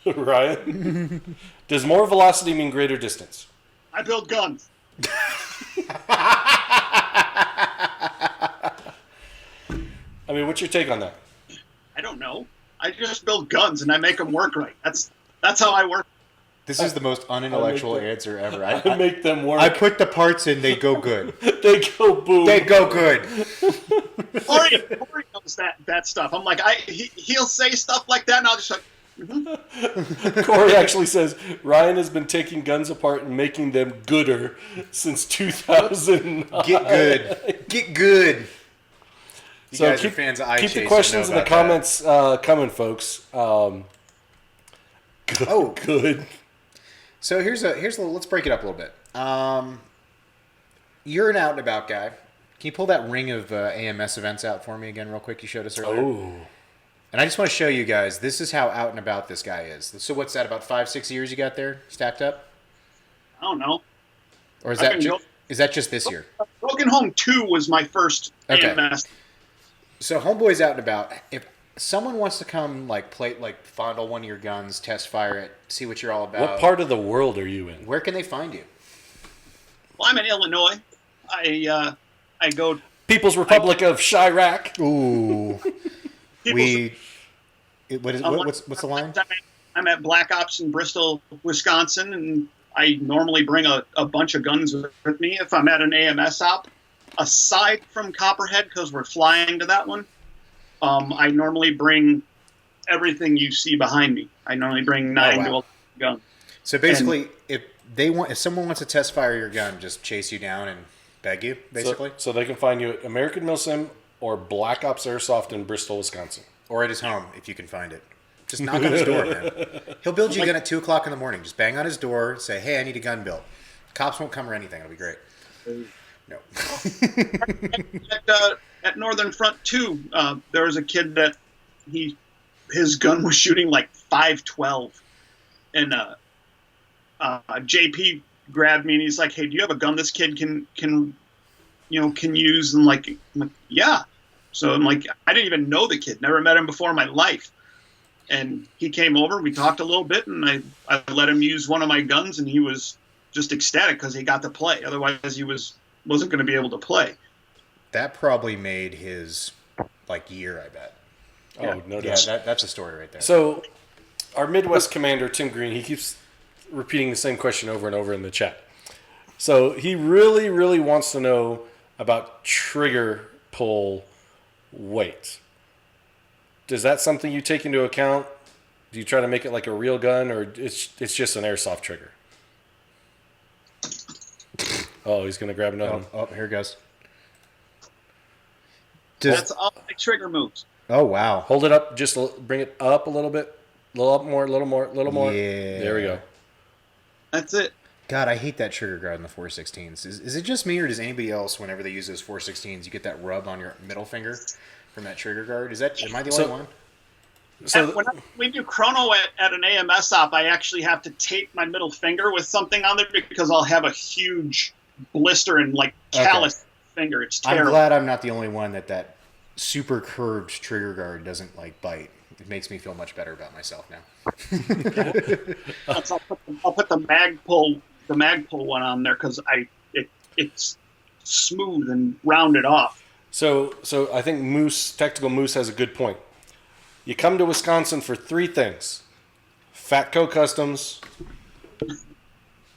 Ryan? Does more velocity mean greater distance? I build guns. I mean, what's your take on that? I don't know. I just build guns and I make them work right. That's how I work. This is the most unintellectual answer ever. I make them work. I put the parts in, they go good. They go boom. They go good. Corey knows that stuff. I'm like, he'll say stuff like that, and I'll just like. Mm-hmm. Corey actually says Ryan has been taking guns apart and making them gooder since 2009. Get good. Get good. You So guys are fans of eye keep chase, the questions I in know the about comments coming, folks. Good. So here's a let's break it up a little bit. You're an out and about guy. Can you pull that ring of AMS events out for me again real quick you showed us earlier? Oh. And I just want to show you guys, this is how out and about this guy is. So what's that, about 5-6 years you got there stacked up? I don't know. Or is that just this year? Broken Home 2 was my first AMS. So Homeboy's out and about. If someone wants to come fondle one of your guns, test fire it, see what you're all about. What part of the world are you in? Where can they find you? Well, I'm in Illinois. I go People's Republic of Chirac. Ooh. What's the line? I'm at Black Ops in Bristol, Wisconsin, and I normally bring a bunch of guns with me if I'm at an AMS op. Aside from Copperhead, because we're flying to that one, I normally bring everything you see behind me. I normally bring 9 to 11 guns. So basically, if someone wants to test fire your gun, just chase you down and beg you, basically? So they can find you at American Milsim or Black Ops Airsoft in Bristol, Wisconsin. Or at his home, if you can find it. Just knock on his door, man. He'll build you a gun at 2 o'clock in the morning. Just bang on his door, say, hey, I need a gun built. Cops won't come or anything. It'll be great. No. At Northern Front 2, there was a kid that his gun was shooting like 512. And JP grabbed me and he's like, hey, do you have a gun this kid can use? And I'm like, yeah. So I'm like, I didn't even know the kid, never met him before in my life. And he came over, we talked a little bit, and I let him use one of my guns, and he was just ecstatic because he got to play. Otherwise, he wasn't going to be able to play. That probably made his year, I bet. Oh, no doubt. Yeah, that's a story right there. So our Midwest commander, Tim Green, he keeps repeating the same question over and over in the chat. So he really, really wants to know about trigger pull weight. Is that something you take into account Do you try to make it like a real gun, or it's just an airsoft trigger? Oh, he's gonna grab another one. Oh, here it goes. That's all my trigger moves. Oh, wow. Hold it up. Just bring it up a little bit. A little up more. A little more. A little more. Yeah. There we go. That's it. God, I hate that trigger guard in the 416s. Is it just me, or does anybody else, whenever they use those 416s, you get that rub on your middle finger from that trigger guard? Am I the only one? So When we do chrono at an AMS op, I actually have to tape my middle finger with something on there because I'll have a huge blister and like callous finger. It's terrible. I'm glad I'm not the only one that super curved trigger guard doesn't like bite. It makes me feel much better about myself now. I'll put the mag pull one on there because it's smooth and rounded off. So I think Tactical Moose has a good point. You come to Wisconsin for three things: PhatCo Customs,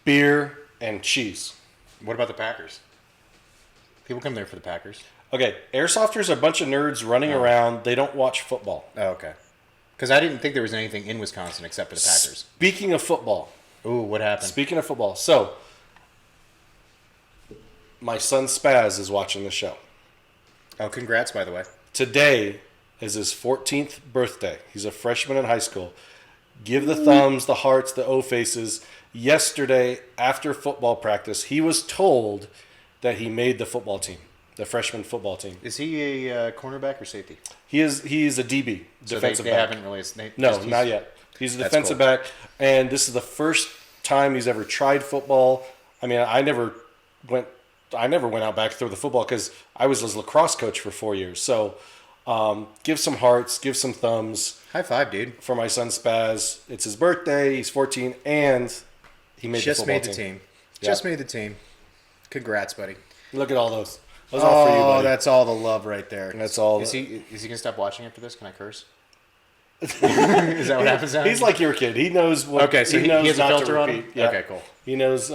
beer, and cheese. What about the Packers? People come there for the Packers. Okay, airsofters are a bunch of nerds running around. They don't watch football. Oh, okay. Because I didn't think there was anything in Wisconsin except for the Packers. Speaking of football. Ooh, what happened? Speaking of football. So, my son Spaz is watching the show. Oh, congrats, by the way. Today is his 14th birthday. He's a freshman in high school. Give the thumbs, the hearts, the O faces. Yesterday, after football practice, he was told that he made the football team, the freshman football team. Is he a cornerback or safety? He is a DB, So defensive they back. haven't really... No, not yet. He's a That's defensive cool. back, and this is the first time he's ever tried football. I mean, I never went out back to throw the football because I was his lacrosse coach for 4 years. So give some hearts, give some thumbs. High five, dude. For my son Spaz. It's his birthday. He's 14, and he made Just the football made the team. Yeah. Just made the team. Congrats, buddy. Look at all those. Those are all for you, buddy. That's all the love right there. That's all. Is he gonna stop watching after this? Can I curse? Is that what happens now? He's like your kid. He knows what. Okay, so he knows has a not to filter on repeat. him? Yeah. Okay, cool. He knows.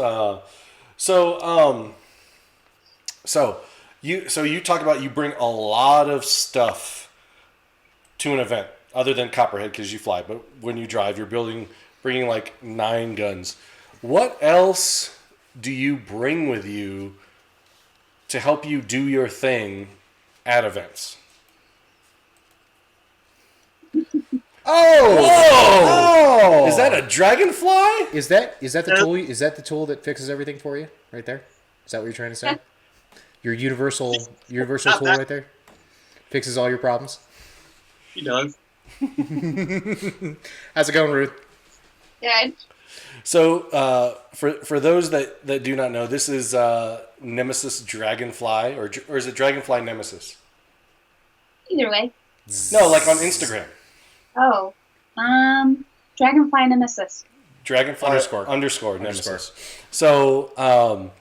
So you talk about you bring a lot of stuff to an event other than Copperhead because you fly, but when you drive, you're bringing like 9 guns. What else do you bring with you to help you do your thing at events? Oh! Is that a dragonfly? Is that the tool? Is that the tool that fixes everything for you right there? Is that what you're trying to say? Your universal tool right there fixes all your problems. He does. How's it going, Ruth? Good. So, for those that do not know, this is Nemesis Dragonfly, or is it Dragonfly Nemesis? Either way. No, like on Instagram. Oh. Dragonfly Nemesis. Dragonfly underscore Nemesis. Underscore. So,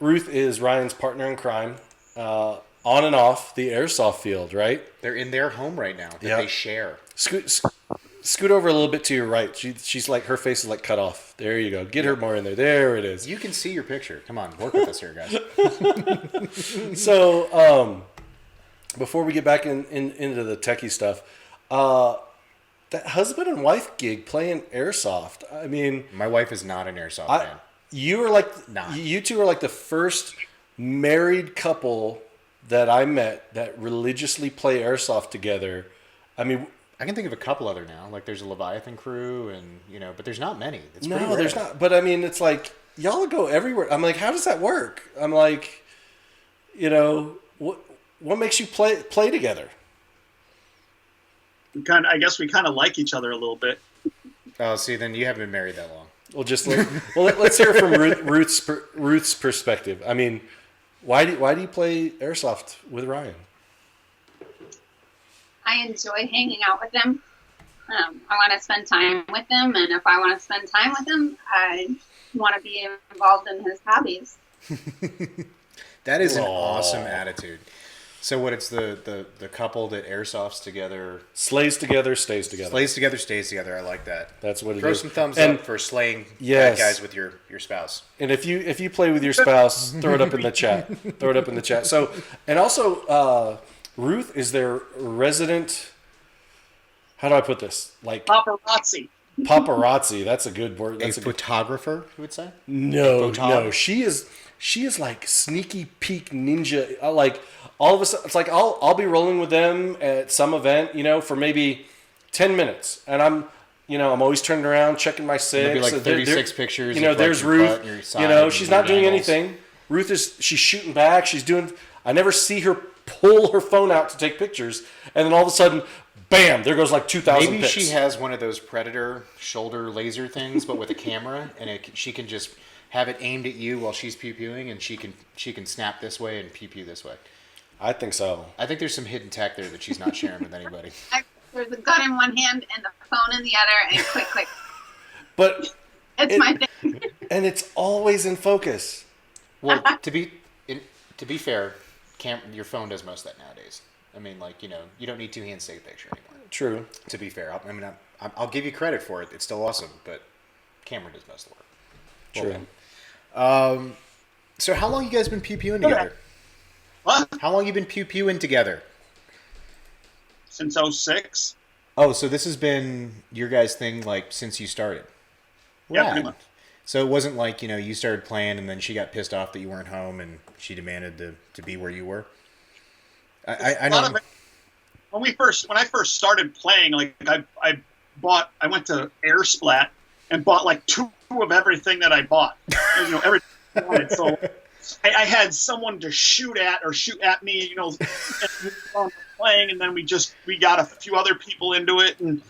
Ruth is Ryan's partner in crime, on and off the airsoft field, right? They're in their home right now that Yep. they share. Scoot over a little bit to your right. She's like, her face is like cut off. There you go. Get her more in there. There it is. You can see your picture. Come on, work with us here, guys. So, before we get back into the techie stuff, that husband and wife gig playing airsoft. I mean, My wife is not an airsoft fan. You two are like the first married couple that I met that religiously play airsoft together. I mean, I can think of a couple other now. Like there's a Leviathan crew, and but there's not many. It's pretty no, rare. there's not. But I mean, it's like y'all go everywhere. I'm like, how does that work? I'm like, what makes you play together? I guess we kind of like each other a little bit. Oh, see, then you haven't been married that long. Well, let's hear it from Ruth's perspective. I mean, why do you play airsoft with Ryan? I enjoy hanging out with him. I want to spend time with him, and if I want to spend time with him, I want to be involved in his hobbies. That is an awesome attitude. So what? It's the couple that airsofts together, Slays together, stays together. slays together, stays together. I like that. That's what it is. Throw some thumbs And- up for slaying Yes. bad guys with your spouse. And if you play with your spouse, throw it up in the chat. Throw it up in the chat. So, and also, Ruth is their resident. how do I put this? Like Paparazzi. paparazzi. That's a good word. That's a a good. photographer, you would say? No, Photog? no. She is like sneaky peek ninja. Like all of a sudden, it's like I'll be rolling with them at some event, for maybe 10 minutes, and I'm always turning around checking my six. There'll be like So 36 pictures. Of, there's your Ruth. butt and your side She's and not your doing angles. anything. Ruth she's shooting back. She's doing. I never see her pull her phone out to take pictures, and then all of a sudden, bam! There goes like 2,000 Maybe pics. she has one of those Predator shoulder laser things, but with a camera, and she can just have it aimed at you while she's pew-pewing, and she can snap this way and pew-pew this way. I think so. I think there's some hidden tech there that she's not sharing with anybody. There's a gun in one hand and the phone in the other, and click, click. But It's my thing. and it's always in focus. Well, to be fair, your phone does most of that nowadays. I mean, you don't need two hands to take a picture anymore. True. To be fair, I'll give you credit for it. It's still awesome, but camera does most of the work. True. So how long you guys been pew-pewing together? What? How long you been pew-pewing together? Since 06. Oh, so this has been your guys' thing since you started. Yeah, Rad. pretty much. So it wasn't like you started playing and then she got pissed off that you weren't home and she demanded to be where you were. I know. When I first started playing, I went to Air Splat and bought like 2 of everything that I bought. Everything I wanted. So I had someone to shoot at me, playing, and then we got a few other people into it, and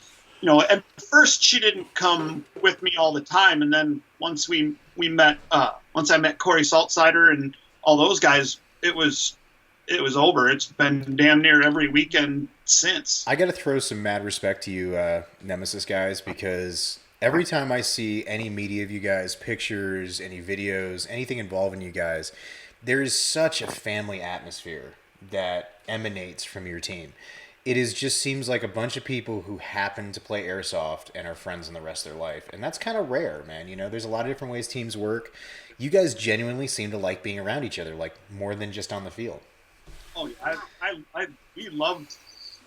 at first she didn't come with me all the time, and then once we met, once I met Corey Saltsider and all those guys, it was over. It's been damn near every weekend since. I got to throw some mad respect to you, Nemesis guys, because every time I see any media of you guys, pictures, any videos, anything involving you guys, there is such a family atmosphere that emanates from your team. It just seems like a bunch of people who happen to play airsoft and are friends in the rest of their life. And that's kind of rare, man. There's a lot of different ways teams work. You guys genuinely seem to like being around each other, more than just on the field. Oh yeah, we loved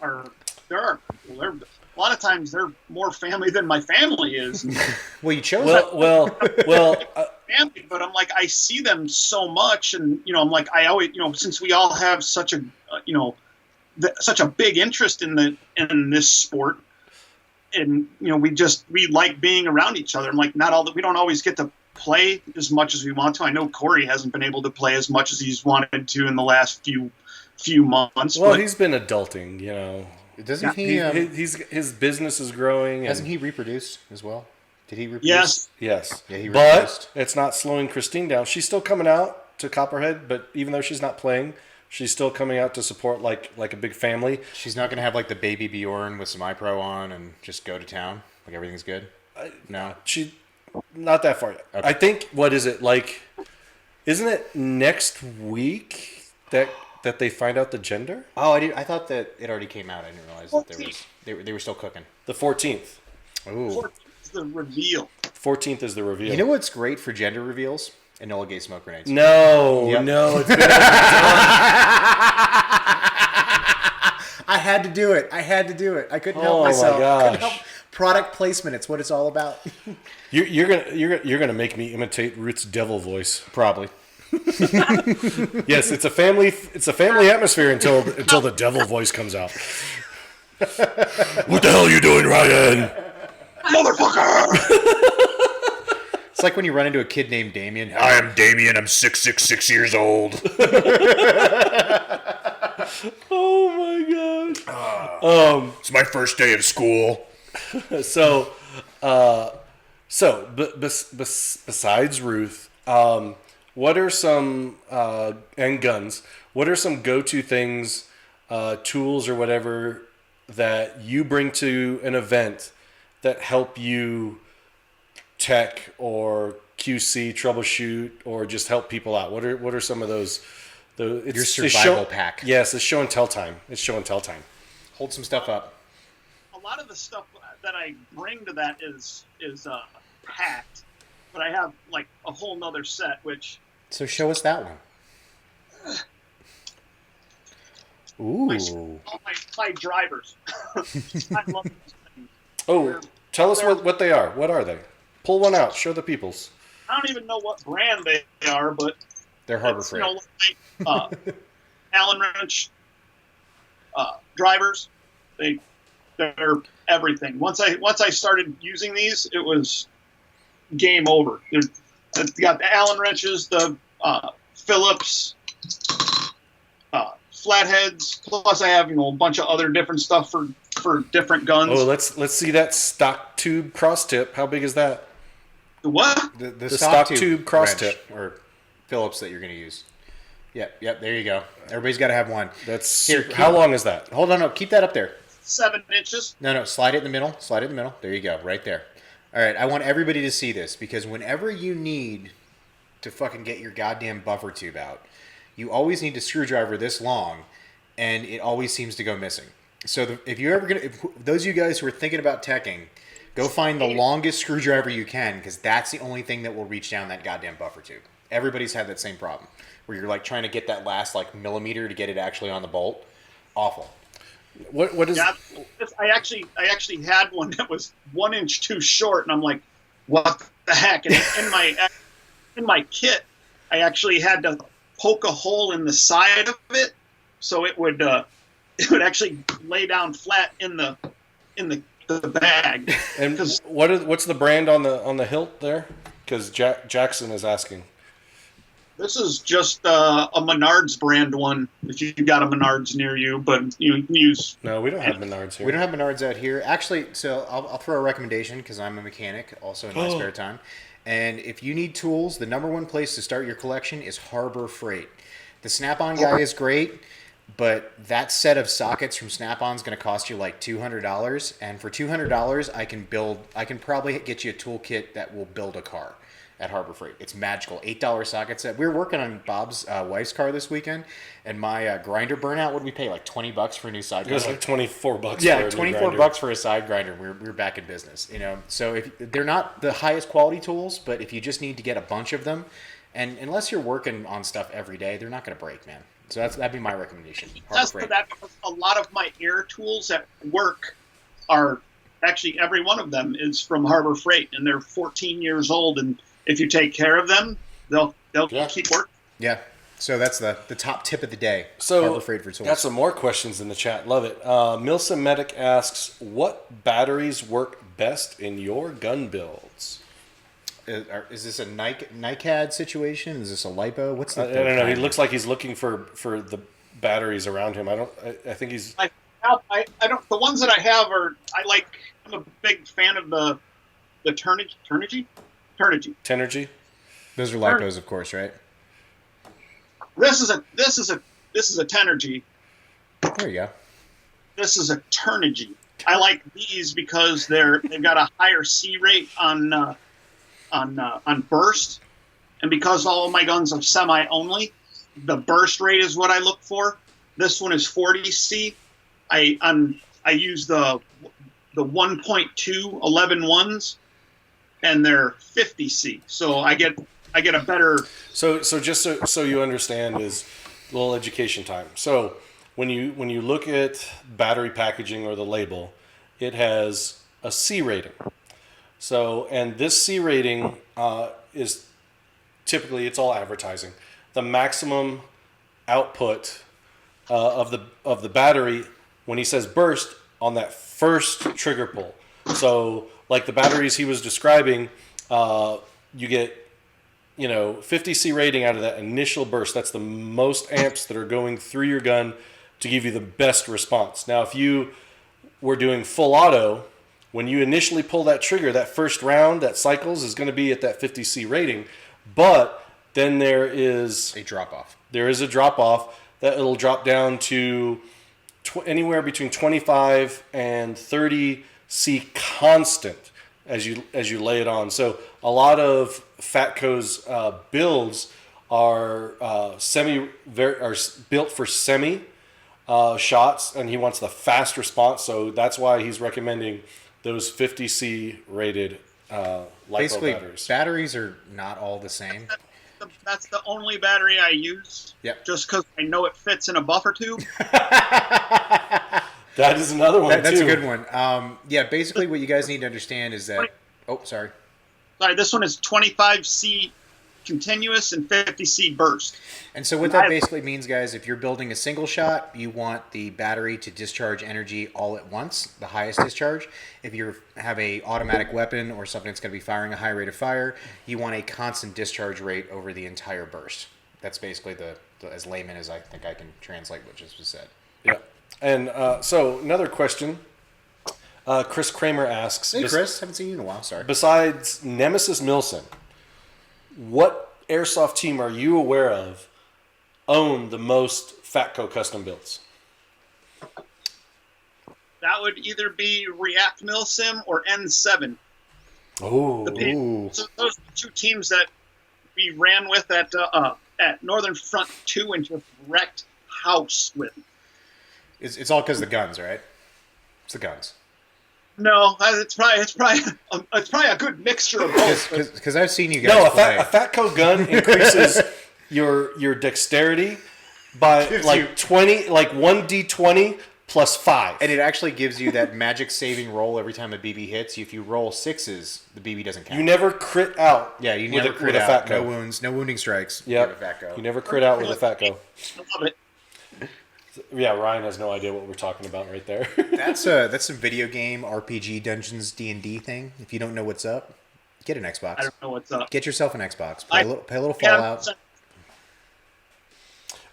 a lot of times they're more family than my family is. Well, you chose family, but I'm like, I see them so much, and I'm like, I always, since we all have such a such a big interest in this sport, and we like being around each other. I'm like, we don't always get to play as much as we want to. I know Corey hasn't been able to play as much as he's wanted to in the last few months. Well, he's been adulting, Doesn't he? His business is growing. Hasn't he reproduced as well? Did he reproduce? Yes. Yeah, he but reproduced. it's not slowing Christine down. She's still coming out to Copperhead, but even though she's not playing, she's still coming out to support like a big family. She's not going to have the baby Bjorn with some iPro on and just go to town? Everything's good? No. She not that far yet. Okay. I think, what is it, isn't it next week that they find out the gender? Oh, I thought that it already came out. I didn't realize that they were still cooking. The 14th. Ooh. It's the reveal. 14th is the reveal. You know what's great for gender reveals? Enola Gay smoke grenades. No, Yep. no. It's been I had to do it. I couldn't help Oh, my myself. gosh. Couldn't help. Product placement. It's what it's all about. You're gonna make me imitate Ruth's devil voice. Probably. Yes, it's a family atmosphere until the devil voice comes out. What the hell are you doing, Ryan? Motherfucker! It's like when you run into a kid named Damien. I am Damien. I'm 666 years old. Oh my god. It's my first day of school. Besides Ruth, what are some and guns? What are some go-to things, tools or whatever that you bring to an event that help you tech or QC, troubleshoot, or just help people out? What are some of those? Your survival pack. Yes, it's show and tell time. Hold some stuff up. A lot of the stuff that I bring to that is packed, but I have a whole nother set, which. So show us that one. Ooh. my drivers. I love these things. Oh, tell us what they are. What are they? Pull one out. Show the peoples. I don't even know what brand they are, but They're Harbor Freight. Allen wrench drivers. They're everything. Once I started using these, it was game over. It's got the Allen wrenches, the Phillips flatheads. Plus, I have a bunch of other different stuff for different guns. Oh, let's see that stock tube cross tip. How big is that? The what? The stock tube cross wrench, tip or Phillips that you're going to use. Yep. There you go. Everybody's got to have one. That's Here. How long is that? Hold on, no, keep that up there. 7 inches. No, slide it in the middle. Slide it in the middle. There you go, right there. All right, I want everybody to see this because whenever you need to fucking get your goddamn buffer tube out, you always need a screwdriver this long, and it always seems to go missing. So if those of you guys who are thinking about teching, go find the longest screwdriver you can because that's the only thing that will reach down that goddamn buffer tube. Everybody's had that same problem where you're like trying to get that last like millimeter to get it actually on the bolt. Awful. What is? Yeah, I actually had one that was 1 inch too short, and I'm like, what the heck? And in my kit, I actually had to poke a hole in the side of it so it would actually lay down flat in the bag. And what's the brand on the hilt there? Because Jackson is asking. This is just a Menards brand one. If you got a Menards near you, but you can use. No, we don't have Menards here. We don't have Menards out here. Actually, so I'll throw a recommendation because I'm a mechanic also in my spare time. And if you need tools, the number one place to start your collection is Harbor Freight. The Snap-on guy is great, but that set of sockets from Snap-on is going to cost you like $200. And for $200, I can probably get you a toolkit that will build a car at Harbor Freight. It's magical. $8 socket set. We were working on Bob's wife's car this weekend, and my grinder burnout. What did we pay? Like $20 for a new side grinder. It was like $24. Yeah, like $24 for a side grinder. We're back in business. So if they're not the highest quality tools, but if you just need to get a bunch of them, and unless you're working on stuff every day, they're not going to break, man. So that'd be my recommendation. That's for that. A lot of my air tools at work are actually every one of them is from Harbor Freight, and they're 14 years old. And if you take care of them, they'll keep working. Yeah. So that's the top tip of the day. So Harbor Freight for tools. Got some more questions in the chat. Love it. Milsim Medic asks, what batteries work best in your gun builds? Is this a NiCad situation? Is this a LiPo? What's the? I don't know. He looks like he's looking for the batteries around him. I think he's. I don't. The ones that I have are. I'm a big fan of the Turnigy. Tenergy. Those are LiPos, of course, right? This is a Tenergy. There you go. This is a Turnigy. I like these because they've got a higher C rate on burst, and because all of my guns are semi only, the burst rate is what I look for. This one is 40 C. I use the 1.2 11 ones, and they're 50 C. So I get a better. So just so you understand, is a little education time. So when you look at battery packaging or the label, it has a C rating. So, and this C rating is typically, it's all advertising. The maximum output of the battery when he says burst on that first trigger pull. So, like the batteries he was describing, you get 50 C rating out of that initial burst. That's the most amps that are going through your gun to give you the best response. Now, if you were doing full auto, when you initially pull that trigger, that first round, that cycles, is going to be at that 50 C rating. But then there is a drop-off. There is a drop-off that it'll drop down to anywhere between 25 and 30 C constant as you lay it on. So a lot of PhatCo's builds are built for semi shots, and he wants the fast response. So that's why he's recommending those 50 C rated LiPo Basically, batteries. Batteries are not all the same. That's the only battery I use. Yep. Just because I know it fits in a buffer tube. That is another one, That's too. a good one. Yeah, basically what you guys need to understand is that... Oh, sorry. Sorry, this one is 25C continuous and 50C burst. And so what that basically means, guys, if you're building a single shot, you want the battery to discharge energy all at once, the highest discharge. If you have a automatic weapon or something that's going to be firing a high rate of fire, you want a constant discharge rate over the entire burst. That's basically the as layman as I think I can translate what just was said. Yeah. And so another question. Chris Kramer asks. Hey, Chris. Haven't seen you in a while. Sorry. Besides Nemesis Milsim, what airsoft team are you aware of own the most PhatCo custom builds? That would either be React Milsim or N7. Oh. So those are the two teams that we ran with at Northern Front 2 and just wrecked house with. It's all because of the guns, right? It's the guns. No, it's probably a good mixture of both. Because I've seen you guys No, play. a PhatCo gun increases your dexterity by like 20, like 1d20 plus 5. And it actually gives you that magic saving roll every time a BB hits. If you roll 6s, the BB doesn't count. You never crit out. Yeah, you never crit with out. a PhatCo. No wounds, no wounding strikes. Yep. With a PhatCo. You never crit out with a PhatCo. I love it. Yeah, Ryan has no idea what we're talking about right there. That's some video game RPG Dungeons D&D thing. If you don't know what's up, get an Xbox. I don't know what's up. Get yourself an Xbox. Play a little Fallout.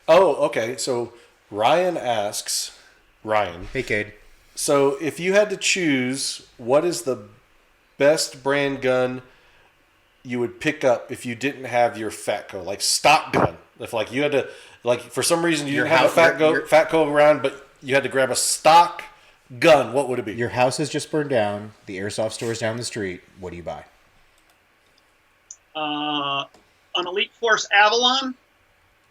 Oh, okay. So Ryan asks, Hey, Cade. so if you had to choose, what is the best brand gun you would pick up if you didn't have your PhatCo, like stock gun? If like you had to, like for some reason you didn't have a PhatCo around, but you had to grab a stock gun, what would it be? Your house has just burned down. The airsoft store's down the street. What do you buy? An Elite Force Avalon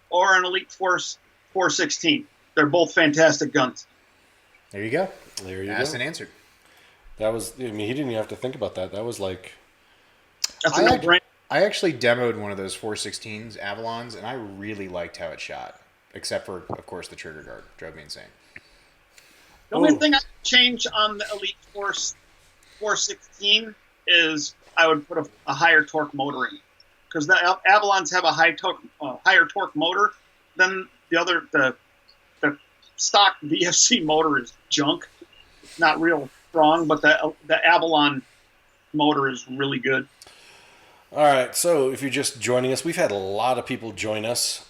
or an Elite Force 416. They're both fantastic guns. There you go. There you Asked go. and answered. That was, I mean, he didn't even have to think about that. That was like, That's a no-brainer. I actually demoed one of those 416s, Avalons, and I really liked how it shot. Except for, of course, the trigger guard. Drove me insane. The only thing I would change on the Elite Force 416 is I would put a higher torque motor in, because the Avalons have a higher torque motor than the stock VFC motor is junk. It's not real strong, but the Avalon motor is really good. all right. So if you're just joining us, we've had a lot of people join us.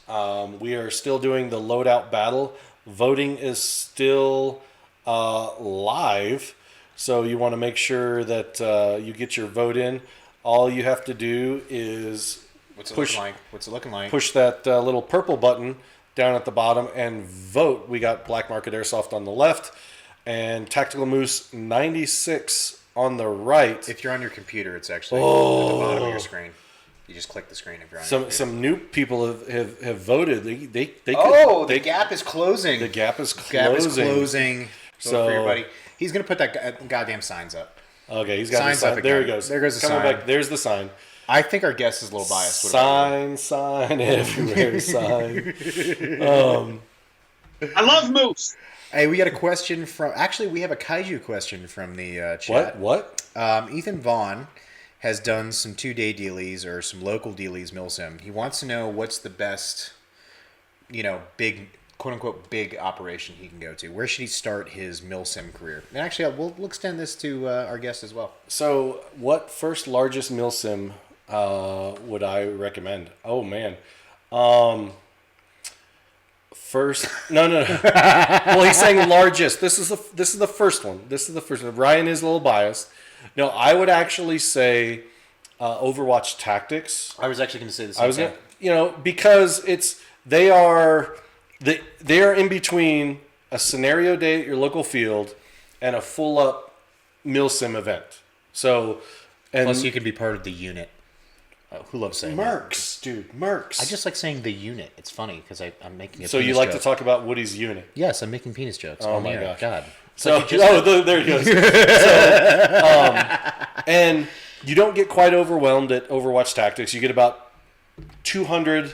We are still doing the Loadout battle. Voting is still live, so you want to make sure that you get your vote in. All you have to do is What's it looking like? push that little purple button down at the bottom and vote. We got Black Market Airsoft on the left and Tactical Moose 96 on the right. If you're on your computer, it's actually at the bottom of your screen. You just click the screen if you're on your computer. Some new people have voted. They The gap is closing. The gap is closing. Gap is closing. Vote So- for everybody. He's going to put that goddamn signs up. Okay, he's got Signs the sign. up There he again. goes. There goes the Coming sign. back. There's the sign. I think our guest is a little biased. Sign everywhere. Sign. I love Moose. Hey, we got a question from... Actually, we have a kaiju question from the chat. What? Ethan Vaughn has done some 2-day dealies or some local dealies, Milsim. He wants to know what's the best, big, quote-unquote, big operation he can go to. Where should he start his Milsim career? And actually, we'll extend this to our guest as well. So, what first largest Milsim would I recommend? Oh man. First, no. Well, he's saying largest. This is the first one. This is the first one. Ryan is a little biased. No, I would actually say Overwatch Tactics. I was actually going to say the same thing. Because they are in between a scenario day at your local field and a full up Milsim event. So, and Plus, you can be part of the unit. Who loves saying Mercs, dude, Mercs. I just like saying the unit. It's funny because I'm making a So penis you like joke. to talk about Woody's unit? Yes, I'm making penis jokes. Oh on the my air. gosh. God. So, there he goes. And you don't get quite overwhelmed at Overwatch Tactics. You get about 200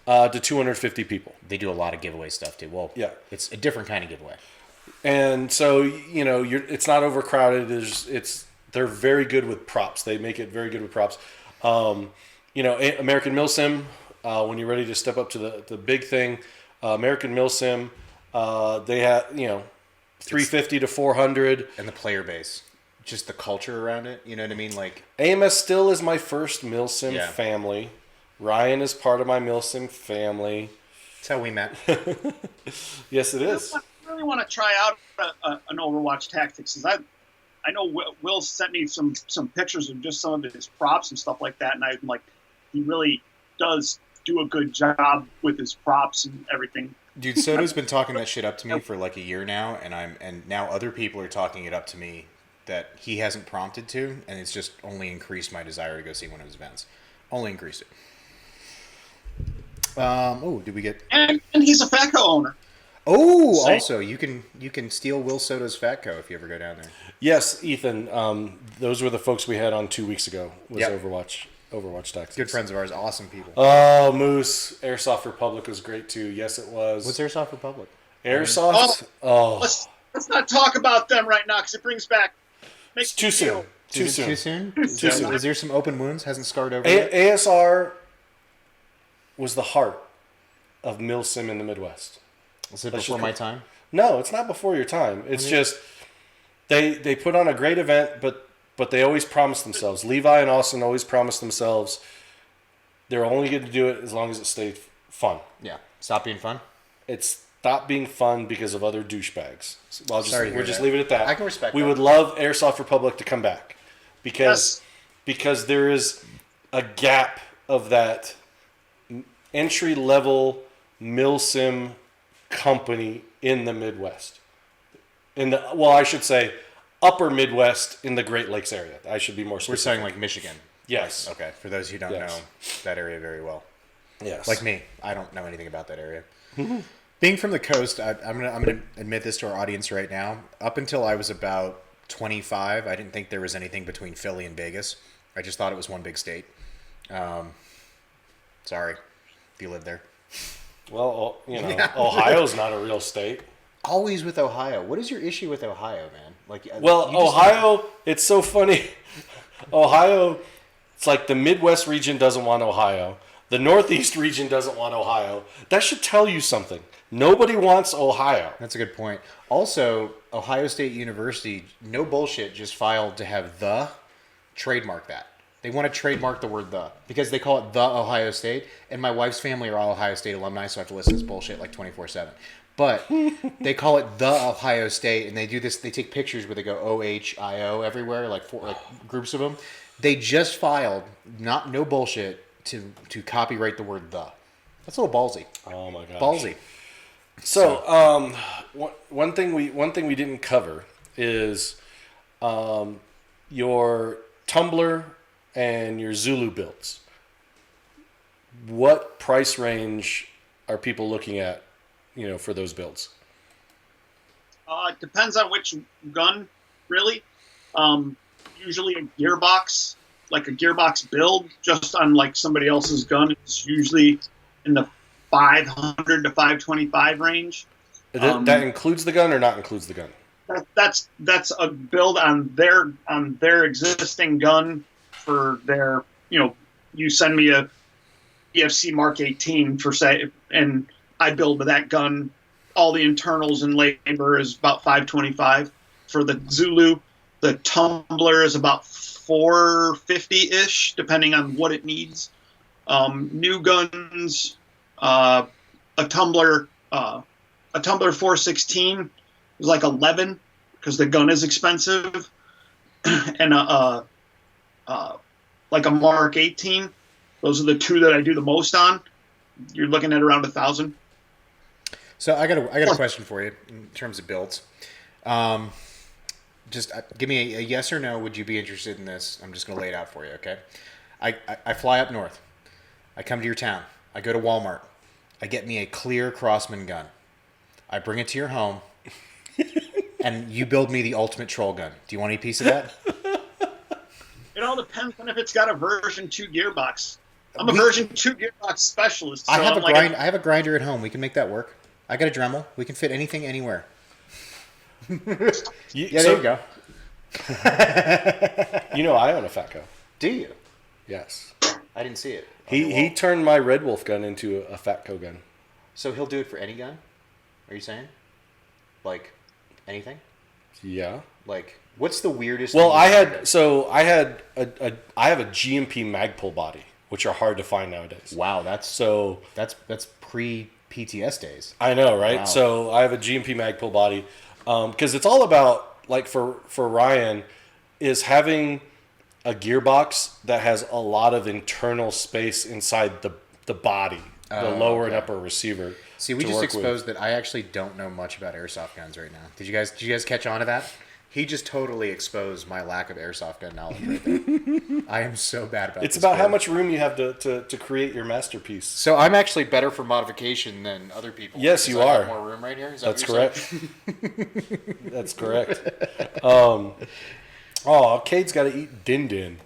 to 250 people. They do a lot of giveaway stuff too. Well, Yeah. it's a different kind of giveaway. And so it's not overcrowded. They're very good with props. They make it very good with props. American Milsim. When you're ready to step up to the big thing, American Milsim. They have 350 to 400, and the player base, just the culture around it. You know what I mean? Like AMS still is my first Milsim family. Ryan is part of my Milsim family. That's how we met. Yes, it is. I really want to try out an Overwatch Tactics. I know Will sent me some pictures of just some of his props and stuff like that, and I'm like, he really does do a good job with his props and everything. Dude, Soto's been talking that shit up to me for like a year now, and now other people are talking it up to me that he hasn't prompted to, and it's just only increased my desire to go see one of his events. Only increased it. Did we get? And he's a PhatCo owner. Oh, Same. also you can steal Will Soto's PhatCo if you ever go down there. Yes, Ethan. Those were the folks we had on 2 weeks ago. Was Overwatch Tactics. Good friends of ours, awesome people. Oh, Moose. Airsoft Republic was great too. Yes, it was. What's Airsoft Republic? Airsoft? Let's not talk about them right now because it brings back. It's too soon. Too soon. Too soon? Too soon. Is there some open wounds? Hasn't scarred over yet? ASR was the heart of Milsim in the Midwest. Is it before my time? No, it's not before your time. It's just they put on a great event, but they always promise themselves. Levi and Austin always promise themselves they're only going to do it as long as it stays fun. Yeah. Stop being fun? It's stopped being fun because of other douchebags. So we'll just leave it at that. I can respect We that. would love Airsoft Republic to come back because there is a gap of that entry-level Milsim company in the Midwest. I should say upper Midwest in the Great Lakes area. I should be more specific. We're saying like Michigan. Yes. Okay. For those who don't know that area very well. Yes. Like me, I don't know anything about that area. Being from the coast, I'm gonna admit this to our audience right now. Up until I was about 25, I didn't think there was anything between Philly and Vegas. I just thought it was one big state. Sorry, if you live there. Well, Ohio's not a real state. Always with Ohio. What is your issue with Ohio, man? Ohio, it's so funny. Ohio, it's like the Midwest region doesn't want Ohio. The Northeast region doesn't want Ohio. That should tell you something. Nobody wants Ohio. That's a good point. Also, Ohio State University, no bullshit, just filed to have the trademark that. They want to trademark the word the because they call it the Ohio State. And my wife's family are all Ohio State alumni, so I have to listen to this bullshit like 24/7. But they call it the Ohio State, and they do this. They take pictures where they go OHIO everywhere, like groups of them. They just filed, no bullshit, to copyright the word the. That's a little ballsy. Oh my gosh. Ballsy. So, one thing we didn't cover is your Tumbler and your Zulu builds. What price range are people looking at, for those builds? It depends on which gun, really. Usually a gearbox, like a gearbox build, just on like somebody else's gun, it's usually in the 500 to 525 range. That includes the gun or not includes the gun? That's a build on their existing gun for their, you send me a EFC Mark 18 for say, and I build with that gun. All the internals and labor is about 525 for the Zulu. The Tumbler is about 450-ish, depending on what it needs. New guns, a Tumbler 416 is like 11 because the gun is expensive, and like a Mark 18. Those are the two that I do the most on. You're looking at around 1,000. So I got a question for you in terms of builds. Just give me a yes or no. Would you be interested in this? I'm just going to lay it out for you, okay? I fly up north. I come to your town. I go to Walmart. I get me a clear Crossman gun. I bring it to your home, and you build me the ultimate troll gun. Do you want any piece of that? It all depends on if it's got a version 2 gearbox. I'm a version 2 gearbox specialist. So I have a grinder at home. We can make that work. I got a Dremel. We can fit anything anywhere. Yeah, there you go. You know I own a PhatCo. Do you? Yes. I didn't see it. He turned my Red Wolf gun into a PhatCo gun. So he'll do it for any gun? Are you saying? Like anything? Yeah. Like what's the weirdest? Well, thing I you've have a GMP Magpul body, which are hard to find nowadays. Wow, that's pre PTS days. I know, right? Wow. So I have a GMP Magpul body because it's all about, like, for Ryan, is having a gearbox that has a lot of internal space inside the body, the lower and upper receiver. See, we just exposed that I actually don't know much about airsoft guns right now. Did you guys catch on to that? He just totally exposed my lack of airsoft gun knowledge right there. I am so bad about It's this about how sport. much room you have to create your masterpiece. So I'm actually better for modification than other people. Yes, because you I have are. more room right here. Is that That's what you're saying? correct. That's correct. Cade's got to eat din din.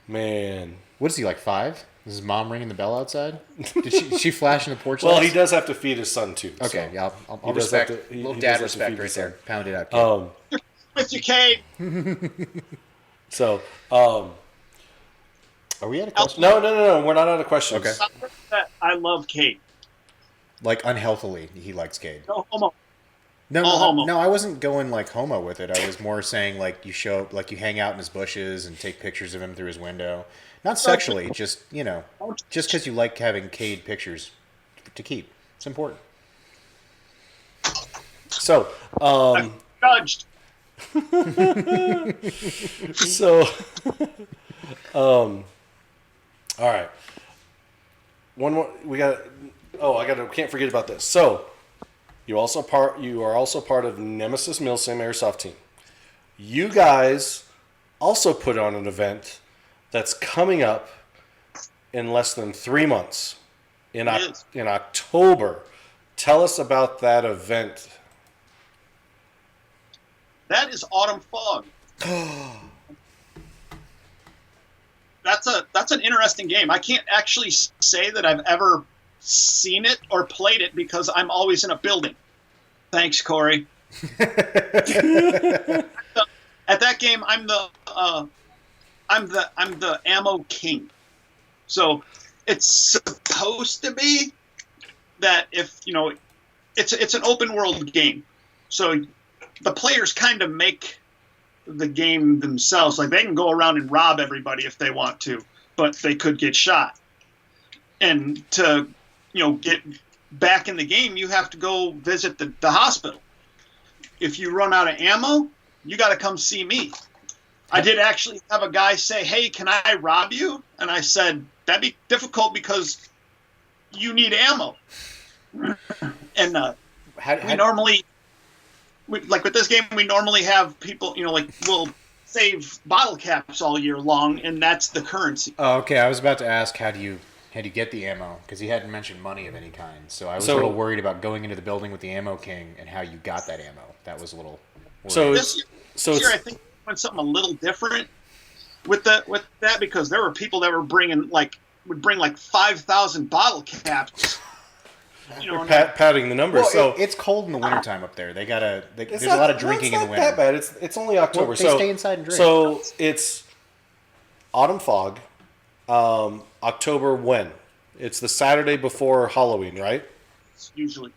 Man. What is he, like 5? Is his mom ringing the bell outside? Did she flash in the porch Well, lights? he does have to feed his son too. Okay, so. yeah, I'll He does respect. have to- he little does dad have to respect feed right his there. son. Pound it out, kid. With you, Kate. So, Are we at a question? no. We're not out of questions. Okay. I love Kate. Like unhealthily, he likes Cade. No homo. No, All homo. no, I wasn't going like homo with it. I was more saying like you show up, like you hang out in his bushes and take pictures of him through his window. Not sexually, just just because you like having Cade pictures to keep. It's important. So, Judged. all right. One more. Can't forget about this. So, you are also part of Nemesis Milsim Airsoft team. You guys also put on an event that's coming up in less than 3 months in October. Tell us about that event. That is Autumn Fog. That's an interesting game. I can't actually say that I've ever seen it or played it because I'm always in a building. Thanks, Corey. At that game, I'm the ammo king. So it's supposed to be that if it's an open world game. So the players kind of make the game themselves. Like they can go around and rob everybody if they want to, but they could get shot. And to get back in the game, you have to go visit the hospital. If you run out of ammo, you got to come see me. I did actually have a guy say, "Hey, can I rob you?" And I said, "That'd be difficult because you need ammo." And we normally, like with this game, we normally have people, we'll save bottle caps all year long, and that's the currency. Oh, okay. I was about to ask how do you get the ammo because he hadn't mentioned money of any kind. So I was a little worried about going into the building with the ammo king and how you got that ammo. That was a little worried. This year, I think we went something a little different with that because there were people that were would bring 5,000 bottle caps. Padding the numbers. Well, it's cold in the wintertime up there. There's a lot of drinking in the winter. It's not that bad. It's only October. Well, they stay inside and drink. So it's Autumn Fog. October when? It's the Saturday before Halloween, right? Usually.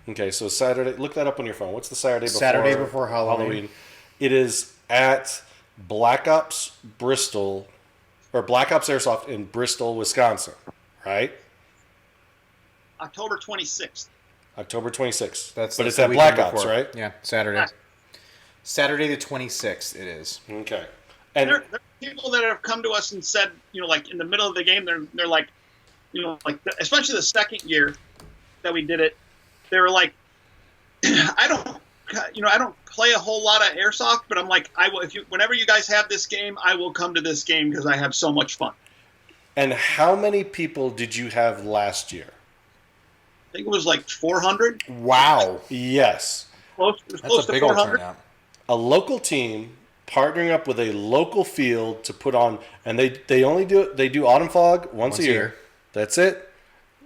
Okay, so Saturday. Look that up on your phone. What's the Saturday before Halloween? It is at Black Ops Bristol, or Black Ops Airsoft in Bristol, Wisconsin, right? October 26th. October 26th. That's it's the at weekend Black Ops, before. right? Yeah, Saturday. Saturday the 26th. It is. Okay. And there are people that have come to us and said, like in the middle of the game, they're like, especially the second year that we did it, they were like, I don't play a whole lot of airsoft, but I'm like, I will. Whenever you guys have this game, I will come to this game because I have so much fun. And how many people did you have last year? I think it was like 400. Wow. Yes. It was close That's a to big old 400. turnout. A local team partnering up with a local field to put on, and they only do Autumn Fog once a year. That's it.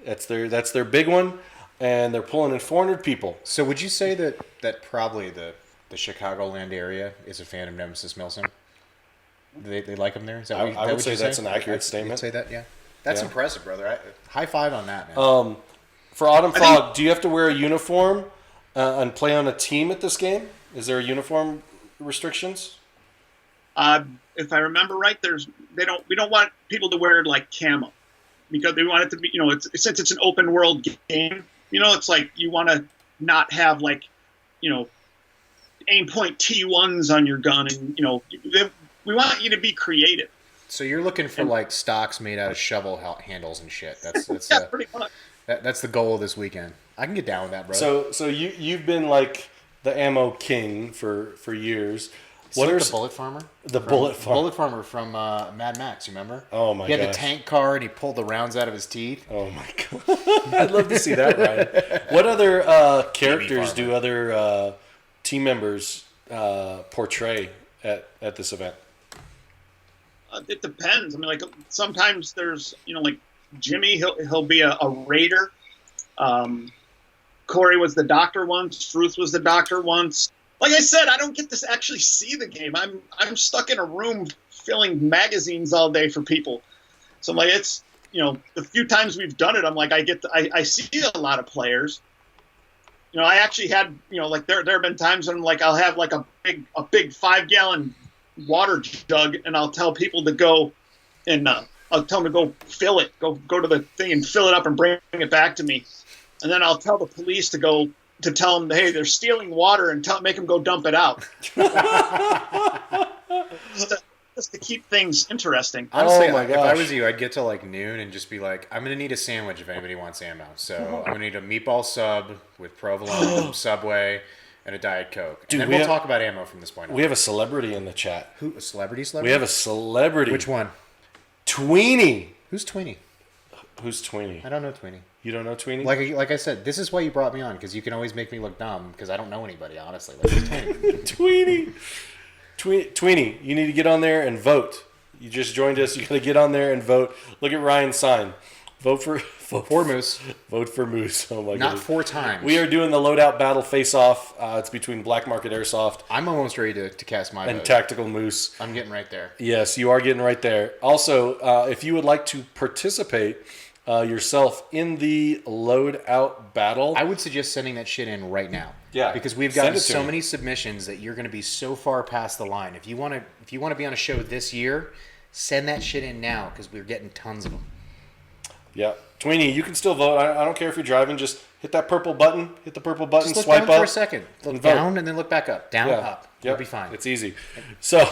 That's their big one. and they're pulling in 400 people. So would you say that probably the Chicagoland area is a fan of Nemesis Milsim? They like him there? Is that I would say that's an accurate statement. You'd say that, yeah. That's impressive, brother. High five on that, man. For Autumn Fog, do you have to wear a uniform and play on a team at this game? Is there uniform restrictions? If I remember right, we don't want people to wear like camo because they want it to be, since it's an open world game, it's like you want to not have like, aim point T1s on your gun, and we want you to be creative. So you're looking for like stocks made out of shovel handles and shit. That's yeah, pretty much. That's the goal of this weekend. I can get down with that, bro. So you've been like the ammo king for years. What is the bullet farmer? Bullet farmer from Mad Max. You remember? Oh my god! He had the tank car and he pulled the rounds out of his teeth. Oh my god! I'd love to see that, Ryan. What other characters do other team members portray at this event? It depends. I mean, like sometimes there's like Jimmy. He'll be a raider. Corey was the doctor once. Ruth was the doctor once. Like I said, I don't get to actually see the game. I'm stuck in a room filling magazines all day for people. So I'm like, it's the few times we've done it, I'm like, I see a lot of players. I actually had like there have been times when I'm like I'll have like a big 5-gallon water jug, and I'll tell people to go and I'll tell them to go fill it, go to the thing and fill it up and bring it back to me, and then I'll tell the police to tell them, hey, they're stealing water, and make them go dump it out. just to keep things interesting. Honestly, if I was you, I'd get to like noon and just be like, I'm going to need a sandwich if anybody wants ammo. So I'm going to need a meatball sub with provolone from Subway and a Diet Coke. And then we'll talk about ammo from this point on. We have a celebrity in the chat. Who? A celebrity? We have a celebrity. Which one? Tweenie. Who's Tweenie? Who's Tweenie? I don't know Tweenie. You don't know Tweenie? Like I said, this is why you brought me on, because you can always make me look dumb, because I don't know anybody, honestly. Like, who's Tweenie? Tweenie, you need to get on there and vote. You just joined us. You got to get on there and vote. Look at Ryan's sign. Vote for Moose. Vote for Moose. Oh my god. Not 4 times. We are doing the Loadout Battle Face-Off. It's between Black Market Airsoft. I'm almost ready to cast my vote. And Tactical Moose. I'm getting right there. Yes, you are getting right there. Also, if you would like to participate yourself in the Loadout Battle, I would suggest sending that shit in right now. Yeah, because we've gotten so many submissions that you're going to be so far past the line. If you want to be on a show this year, send that shit in now, because we're getting tons of them. Yeah, Tweenie, you can still vote. I don't care if you're driving. Just hit that purple button. Hit the purple button. Just look swipe down up for a second. Look down and then look back up. Down, up. You'll be fine. It's easy. So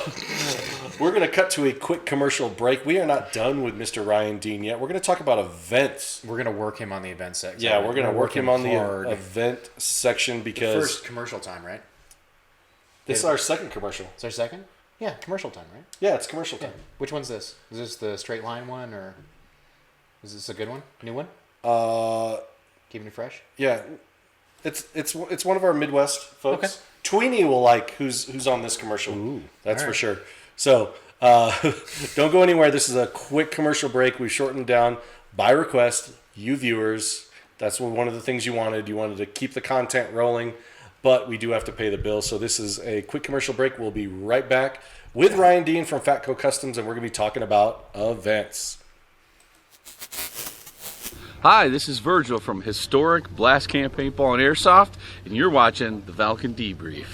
we're going to cut to a quick commercial break. We are not done with Mr. Ryan Dean yet. We're going to talk about events. We're going to work him on the event section. Yeah, we're going to work him on the event section because the first commercial time, right? This is our second commercial. It's our second? Yeah, commercial time, right? Yeah, it's commercial time. Yeah. Which one's this? Is this the straight line one, or is this a good one? New one? Keeping it fresh? Yeah. It's one of our Midwest folks. Okay. Tweenie will like who's on this commercial. Ooh, that's for sure. So don't go anywhere. This is a quick commercial break. We've shortened down by request. You viewers, that's one of the things you wanted. You wanted to keep the content rolling, but we do have to pay the bill. So this is a quick commercial break. We'll be right back with Ryan Dean from PhatCo Customs, and we're going to be talking about events. Hi, this is Virgil from Historic Blast Camp Paintball and Airsoft, and you're watching the Valken Debrief.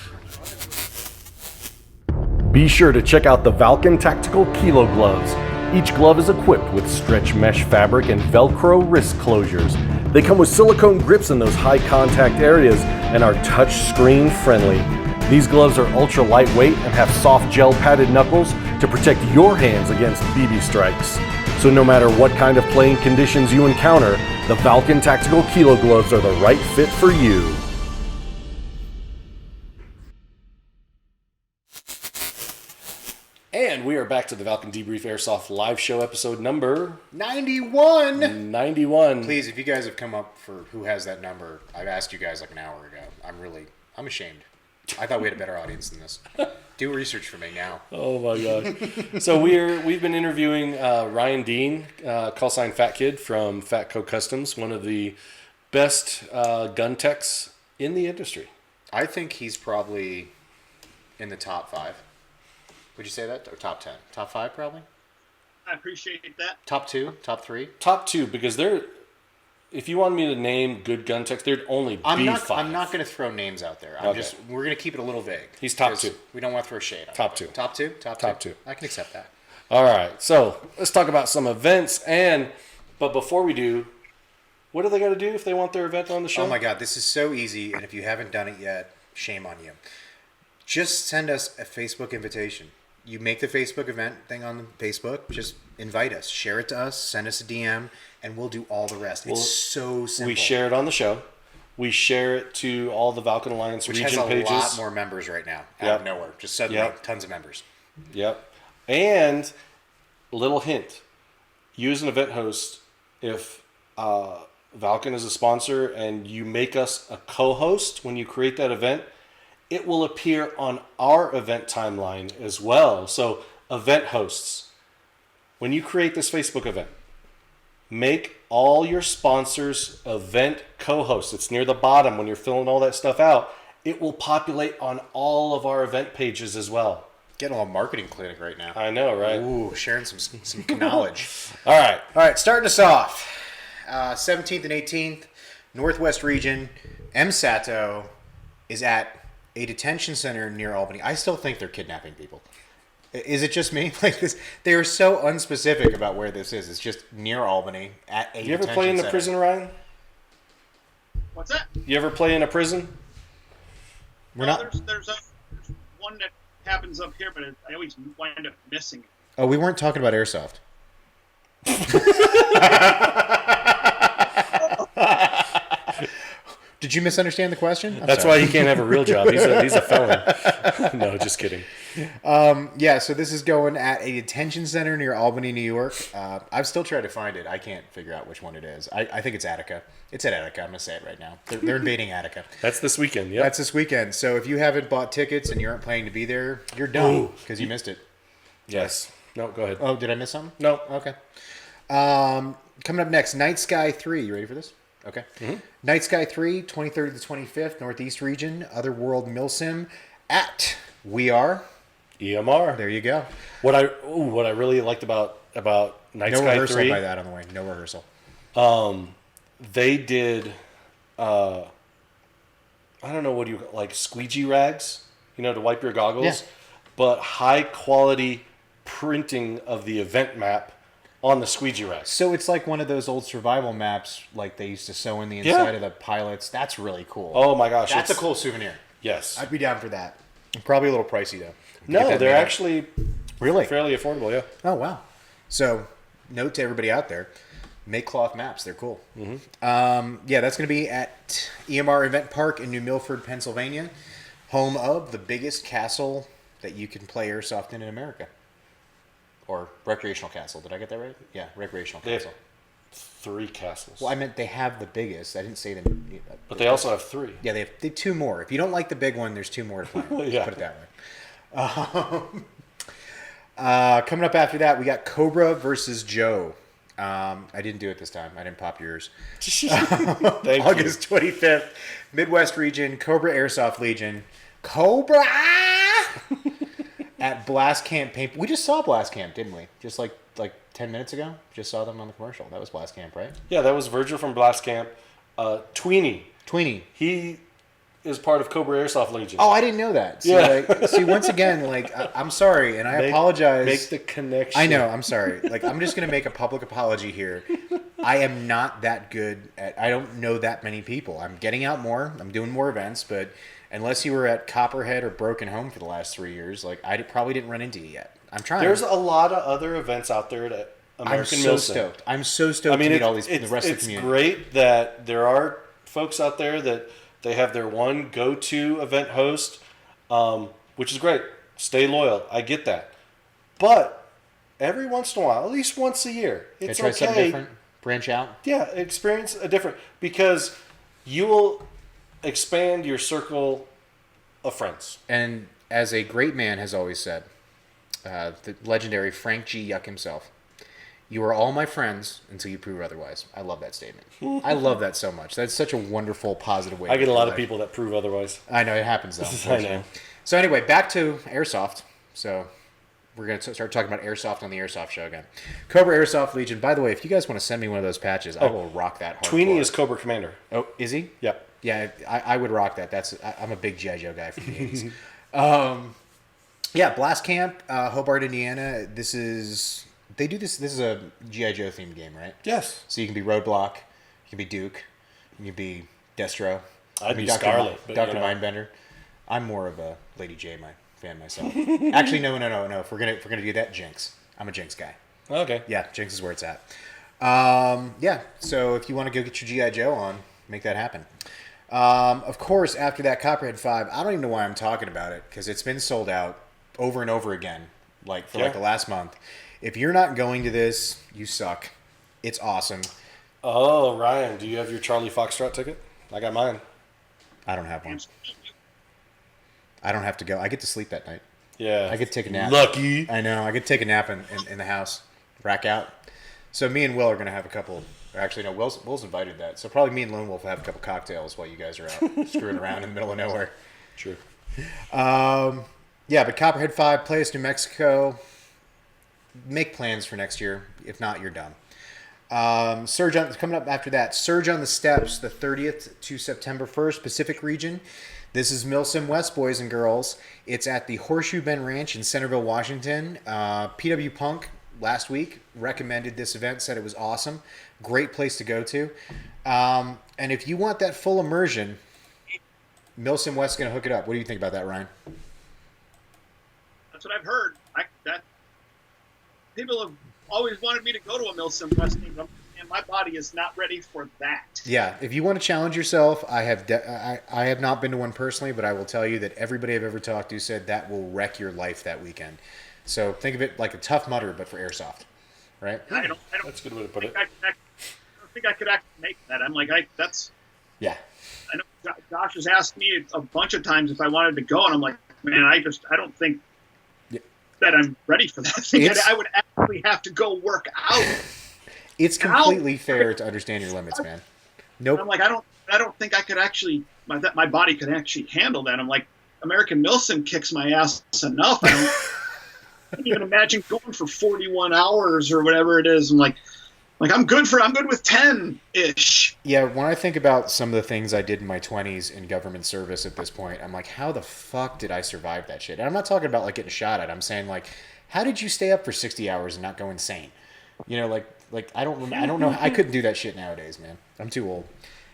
Be sure to check out the Valken Tactical Kilo Gloves. Each glove is equipped with stretch mesh fabric and Velcro wrist closures. They come with silicone grips in those high contact areas and are touch screen friendly. These gloves are ultra lightweight and have soft gel padded knuckles to protect your hands against BB strikes. So no matter what kind of playing conditions you encounter, the Valken Tactical Kilo Gloves are the right fit for you. And we are back to the Valken Debrief Airsoft live show episode number 91. 91. Please, if you guys have come up for who has that number, I've asked you guys like an hour ago. I'm ashamed. I thought we had a better audience than this. Do research for me now. Oh my gosh. So we've been interviewing Ryan Dean, call sign Fat Kid from PhatCo Customs, one of the best gun techs in the industry. I think he's probably in the top 5. Would you say that? Or top 10? Top 5 probably? I appreciate that. Top 2? Top 3? Top 2, because if you want me to name good gun techs, there'd only be 5. I'm not going to throw names out there. We're going to keep it a little vague. He's top 2. We don't want to throw shade on Top him. 2. Top 2? Top 2. I can accept that. All right, so let's talk about some events. But before we do, what do they got to do if they want their event on the show? Oh my God, this is so easy, and if you haven't done it yet, shame on you. Just send us a Facebook invitation. You make the Facebook event thing on Facebook, just invite us, share it to us, send us a DM, and we'll do all the rest. It's so simple. We share it on the show. We share it to all the Valken Alliance Which region has a pages. lot more members right now, out of nowhere. Just suddenly, tons of members. Yep. And little hint, use an event host if Valken is a sponsor and you make us a co-host when you create that event. It will appear on our event timeline as well. So event hosts, when you create this Facebook event, make all your sponsors event co-hosts. It's near the bottom when you're filling all that stuff out. It will populate on all of our event pages as well. Getting a little marketing clinic right now. I know, right? Ooh, sharing some knowledge. All right. Starting us off. 17th and 18th, Northwest Region. MSATO is at a detention center near Albany. I still think they're kidnapping people. Is it just me? Like this, they are so unspecific about where this is. It's just near Albany at a detention center. You ever play in a prison, Ryan? What's that? You ever play in a prison? There's one that happens up here, but I always wind up missing it. Oh, we weren't talking about airsoft. Did you misunderstand the question? That's why he can't have a real job. He's a felon. No, just kidding. So this is going at a detention center near Albany, New York. I've still tried to find it. I can't figure out which one it is. I think it's Attica. It's at Attica. I'm going to say it right now. They're invading Attica. That's this weekend, yeah. That's this weekend. So if you haven't bought tickets and you aren't planning to be there, you're done because you missed it. Yes. No, go ahead. Oh, did I miss something? No. Okay. Coming up next, Night Sky 3. You ready for this? Okay. Mm-hmm. Night Sky 3, 23rd to the 25th, Northeast Region, Otherworld Milsim at We Are EMR. There you go. What I really liked about Night Sky 3. No rehearsal by that on the way. No rehearsal. They did, I don't know, like squeegee rags, to wipe your goggles, but high quality printing of the event map on the squeegee rag. So it's like one of those old survival maps like they used to sew in the inside of the pilots. That's really cool. Oh my gosh. That's a cool souvenir. Yes. I'd be down for that. Probably a little pricey though. No, they're actually really fairly affordable, yeah. Oh wow. So note to everybody out there, make cloth maps. They're cool. Mm-hmm. That's going to be at EMR Event Park in New Milford, Pennsylvania, home of the biggest castle that you can play airsoft in America. Or recreational castle. Did I get that right? Yeah, recreational castle. They have 3 castles. Well, I meant they have the biggest. I didn't say them. But they also have 3. Yeah, they have 2 more. If you don't like the big one, there's 2 more to play. Yeah. Put it that way. Coming up after that, we got Cobra versus Joe. I didn't do it this time. I didn't pop yours. August 25th, Midwest Region, Cobra Airsoft Legion. Cobra! At Blast Camp Paint. We just saw Blast Camp, didn't we? Just like 10 minutes ago? Just saw them on the commercial. That was Blast Camp, right? Yeah, that was Virgil from Blast Camp. Tweenie. He is part of Cobra Airsoft Legion. Oh, I didn't know that. See, once again, I'm sorry, and I apologize. Make the connection. I know, I'm sorry. I'm just going to make a public apology here. I am not that good I don't know that many people. I'm getting out more. I'm doing more events, but unless you were at Copperhead or Broken Home for the last 3 years, I probably didn't run into you yet. I'm trying. There's a lot of other events out there at American Milsim. I'm so stoked to meet all these the rest of the community. It's great that there are folks out there that they have their one go-to event host, which is great. Stay loyal. I get that. But every once in a while, at least once a year, it's try okay. something different. Branch out. Yeah, experience a different, because you will expand your circle of friends. And as a great man has always said, the legendary Frank G. Yuck himself, You are all my friends until you prove otherwise. I love that statement. I love that so much. That's such a wonderful, positive way. I get a lot of life. people that prove otherwise. I know it happens though. I know. So anyway, back to Airsoft. So we're going to start talking about Airsoft on the Airsoft show again. Cobra Airsoft Legion. By the way, if you guys want to send me one of those patches, I will rock that hard. Tweenie is Cobra Commander. Oh, is he? Yep. Yeah, I would rock that. I'm a big G.I. Joe guy from the 80s. Yeah, Blast Camp, Hobart, Indiana. This is a G.I. Joe themed game, right? Yes. So you can be Roadblock, you can be Duke, you can be Destro. I'd be Scarlet. Dr. Mindbender. I'm more of a Lady J fan myself. Actually, no. If we're gonna do that, Jinx. I'm a Jinx guy. Okay. Yeah, Jinx is where it's at. Yeah. So if you want to go get your G.I. Joe on, make that happen. Of course, after that Copperhead 5, I don't even know why I'm talking about it because it's been sold out over and over again, like the last month. If you're not going to this, you suck. It's awesome. Oh, Ryan, do you have your Charlie Foxtrot ticket? I got mine. I don't have one. I don't have to go. I get to sleep that night. Yeah. I get to take a nap. Lucky. I know. I get to take a nap in the house. Rack out. So me and Will are going to have a couple. Or actually, no, Will's invited that. So probably me and Lone Wolf will have a couple cocktails while you guys are out screwing around in the middle of nowhere. True. Yeah, but Copperhead 5, play us New Mexico. Make plans for next year. If not, you're done. Coming up after that, Surge on the Steps, the 30th to September 1st, Pacific region. This is Milsim West, boys and girls. It's at the Horseshoe Bend Ranch in Centerville, Washington. PW Punk last week recommended this event, said it was awesome. Great place to go to. And if you want that full immersion, Milsim West is going to hook it up. What do you think about that, Ryan? That's what I've heard. People have always wanted me to go to a Milsim West thing, and my body is not ready for that. Yeah, if you want to challenge yourself, I have not been to one personally, but I will tell you that everybody I've ever talked to said that will wreck your life that weekend. So think of it like a Tough Mudder, but for Airsoft, right? I don't That's a good way to put it. I don't think I could actually make that. I'm like, Yeah. I know Josh has asked me a bunch of times if I wanted to go, and I'm like, man, I don't think that I'm ready for that thing. I would actually have to go work out. It's completely fair to understand your limits, man. Nope. I'm like, I don't think I could actually, my body could actually handle that. I'm like, American Milsim kicks my ass enough. I can't even imagine going for 41 hours or whatever it is. I'm like I'm good with 10-ish. Yeah, when I think about some of the things I did in my 20s in government service at this point, I'm like, how the fuck did I survive that shit? And I'm not talking about like getting shot at. I'm saying like, how did you stay up for 60 hours and not go insane? You know, like I don't know. I couldn't do that shit nowadays, man. I'm too old.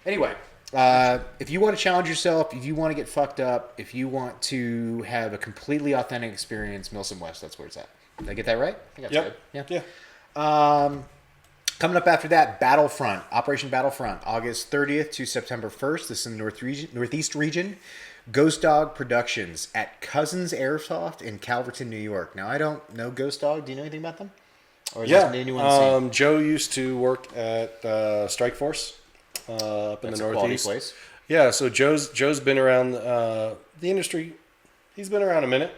Anyway, if you want to challenge yourself, if you want to get fucked up, if you want to have a completely authentic experience, Milsim West, that's where it's at. Did I get that right? I think that's good. Yeah. Coming up after that, Battlefront, Operation Battlefront, August 30th to September 1st. This is in the Northeast region. Ghost Dog Productions at Cousins Airsoft in Calverton, New York. Now, I don't know Ghost Dog. Do you know anything about them? Or is this anyone Joe used to work at Strike Force up in the Northeast. Place. Yeah, so Joe's been around the industry. He's been around a minute.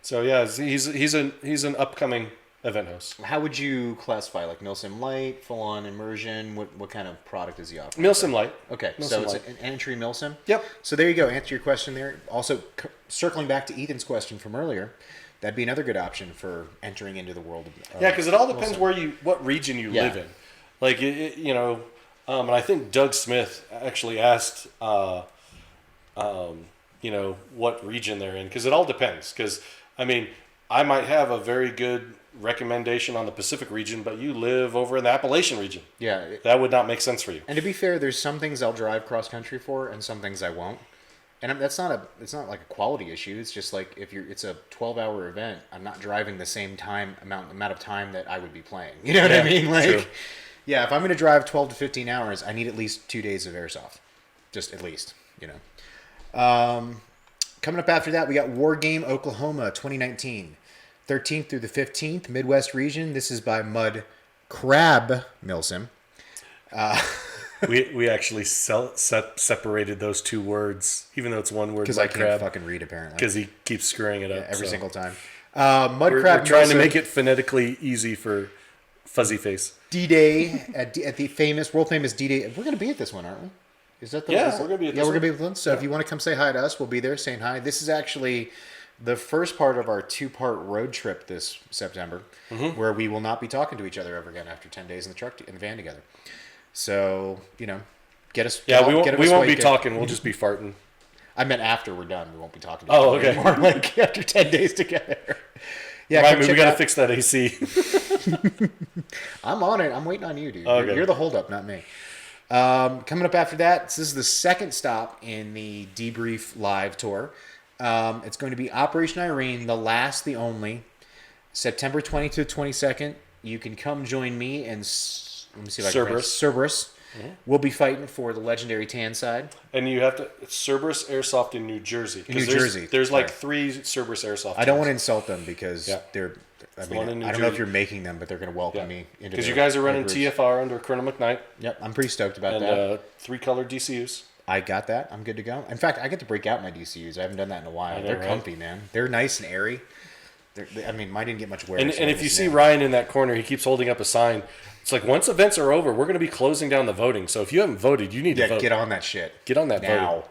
So yeah, he's an upcoming event host. How would you classify, like Milsim Light, full on immersion? What kind of product is he offering? Milsim Light. Okay, Milsim so it's Light. an entry Milsim. Yep. So there you go. Answer your question there. Also, circling back to Ethan's question from earlier, that'd be another good option for entering into the world of yeah, because it all depends what region you live in. Like and I think Doug Smith actually asked what region they're in, because it all depends. Because I mean, I might have a very good recommendation on the Pacific region, but you live over in the Appalachian region. Yeah, that would not make sense for you. And to be fair, there's some things I'll drive cross country for, and some things I won't. And it's not like a quality issue. It's just like it's a 12-hour event. I'm not driving the same amount of time that I would be playing. You know what I mean? Like, true. Yeah, if I'm going to drive 12 to 15 hours, I need at least 2 days of airsoft, just at least. Coming up after that, we got War Game Oklahoma 2019. 13th through the 15th, Midwest region. This is by Mud Crab Milsim. We actually separated those two words, even though it's one word. Because I can't fucking read, apparently. Because he keeps screwing it up every single time. We're trying to make it phonetically easy for Fuzzy face. D-Day at the famous, world famous D-Day. We're going to be at this one, aren't we? Is that the Yeah, is it- we're gonna be at yeah, this we're one. gonna be at this one. So if you want to come say hi to us, we'll be there saying hi. This is actually the first part of our 2-part road trip this September, where we will not be talking to each other ever again after 10 days in the van together. So get us. Yeah, we get won't, we us won't while be you can. talking. We'll just be farting. I meant after we're done, we won't be talking to Oh, each other okay. anymore. Like after 10 days together. Yeah, Right, come we check got to out- fix that AC. I'm on it. I'm waiting on you, dude. Okay. You're the holdup, not me. Coming up after that, this is the second stop in the Debrief Live tour. It's going to be Operation Irene, the last, the only, September 20th to 22nd. You can come join me and let me see if I can pronounce Cerberus. We'll be fighting for the legendary tan side. And you have to. It's Cerberus Airsoft in New Jersey. 'Cause There's like 3 Cerberus Airsoft. I don't want to insult them because they're. I one in mean, New I don't know if Jersey. you're making them, but they're going to welcome me into. Because you guys are running TFR under Colonel McKnight. Yep, I'm pretty stoked about And that. 3 color DCUs. I got that. I'm good to go. In fact, I get to break out my DCUs. I haven't done that in a while. I know, They're right? comfy, man. They're nice and airy. I mean, mine didn't get much wear. And so if you it's see new. Ryan in that corner, he keeps holding up a sign. It's like, once events are over, we're going to be closing down the voting. So if you haven't voted, you need to vote. get on that shit. Get on that now.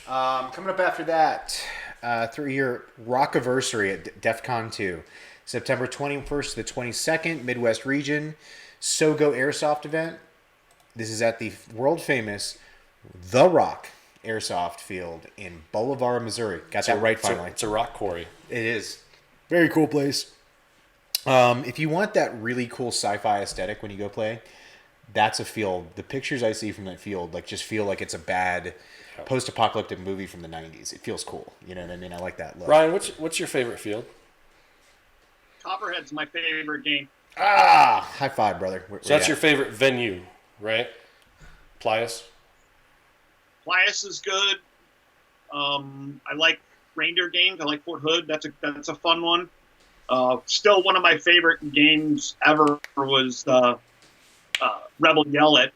voting. Coming up after that, 3-year Rockiversary at DEF CON 2. September 21st to the 22nd, Midwest region, SOGO Airsoft event. This is at the world famous The Rock Airsoft Field in Bolivar, Missouri. Got that right finally. It's a rock quarry. It is. Very cool place. If you want that really cool sci-fi aesthetic when you go play, that's a field. The pictures I see from that field just feel like it's a bad post-apocalyptic movie from the 90s. It feels cool. You know what I mean? I like that look. Ryan, what's your favorite field? Copperhead's my favorite game. High five, brother. So that's your favorite venue, right? Plius? Plius is good. I like reindeer games. I like Fort Hood. That's a fun one. Still, one of my favorite games ever was the Rebel Yell at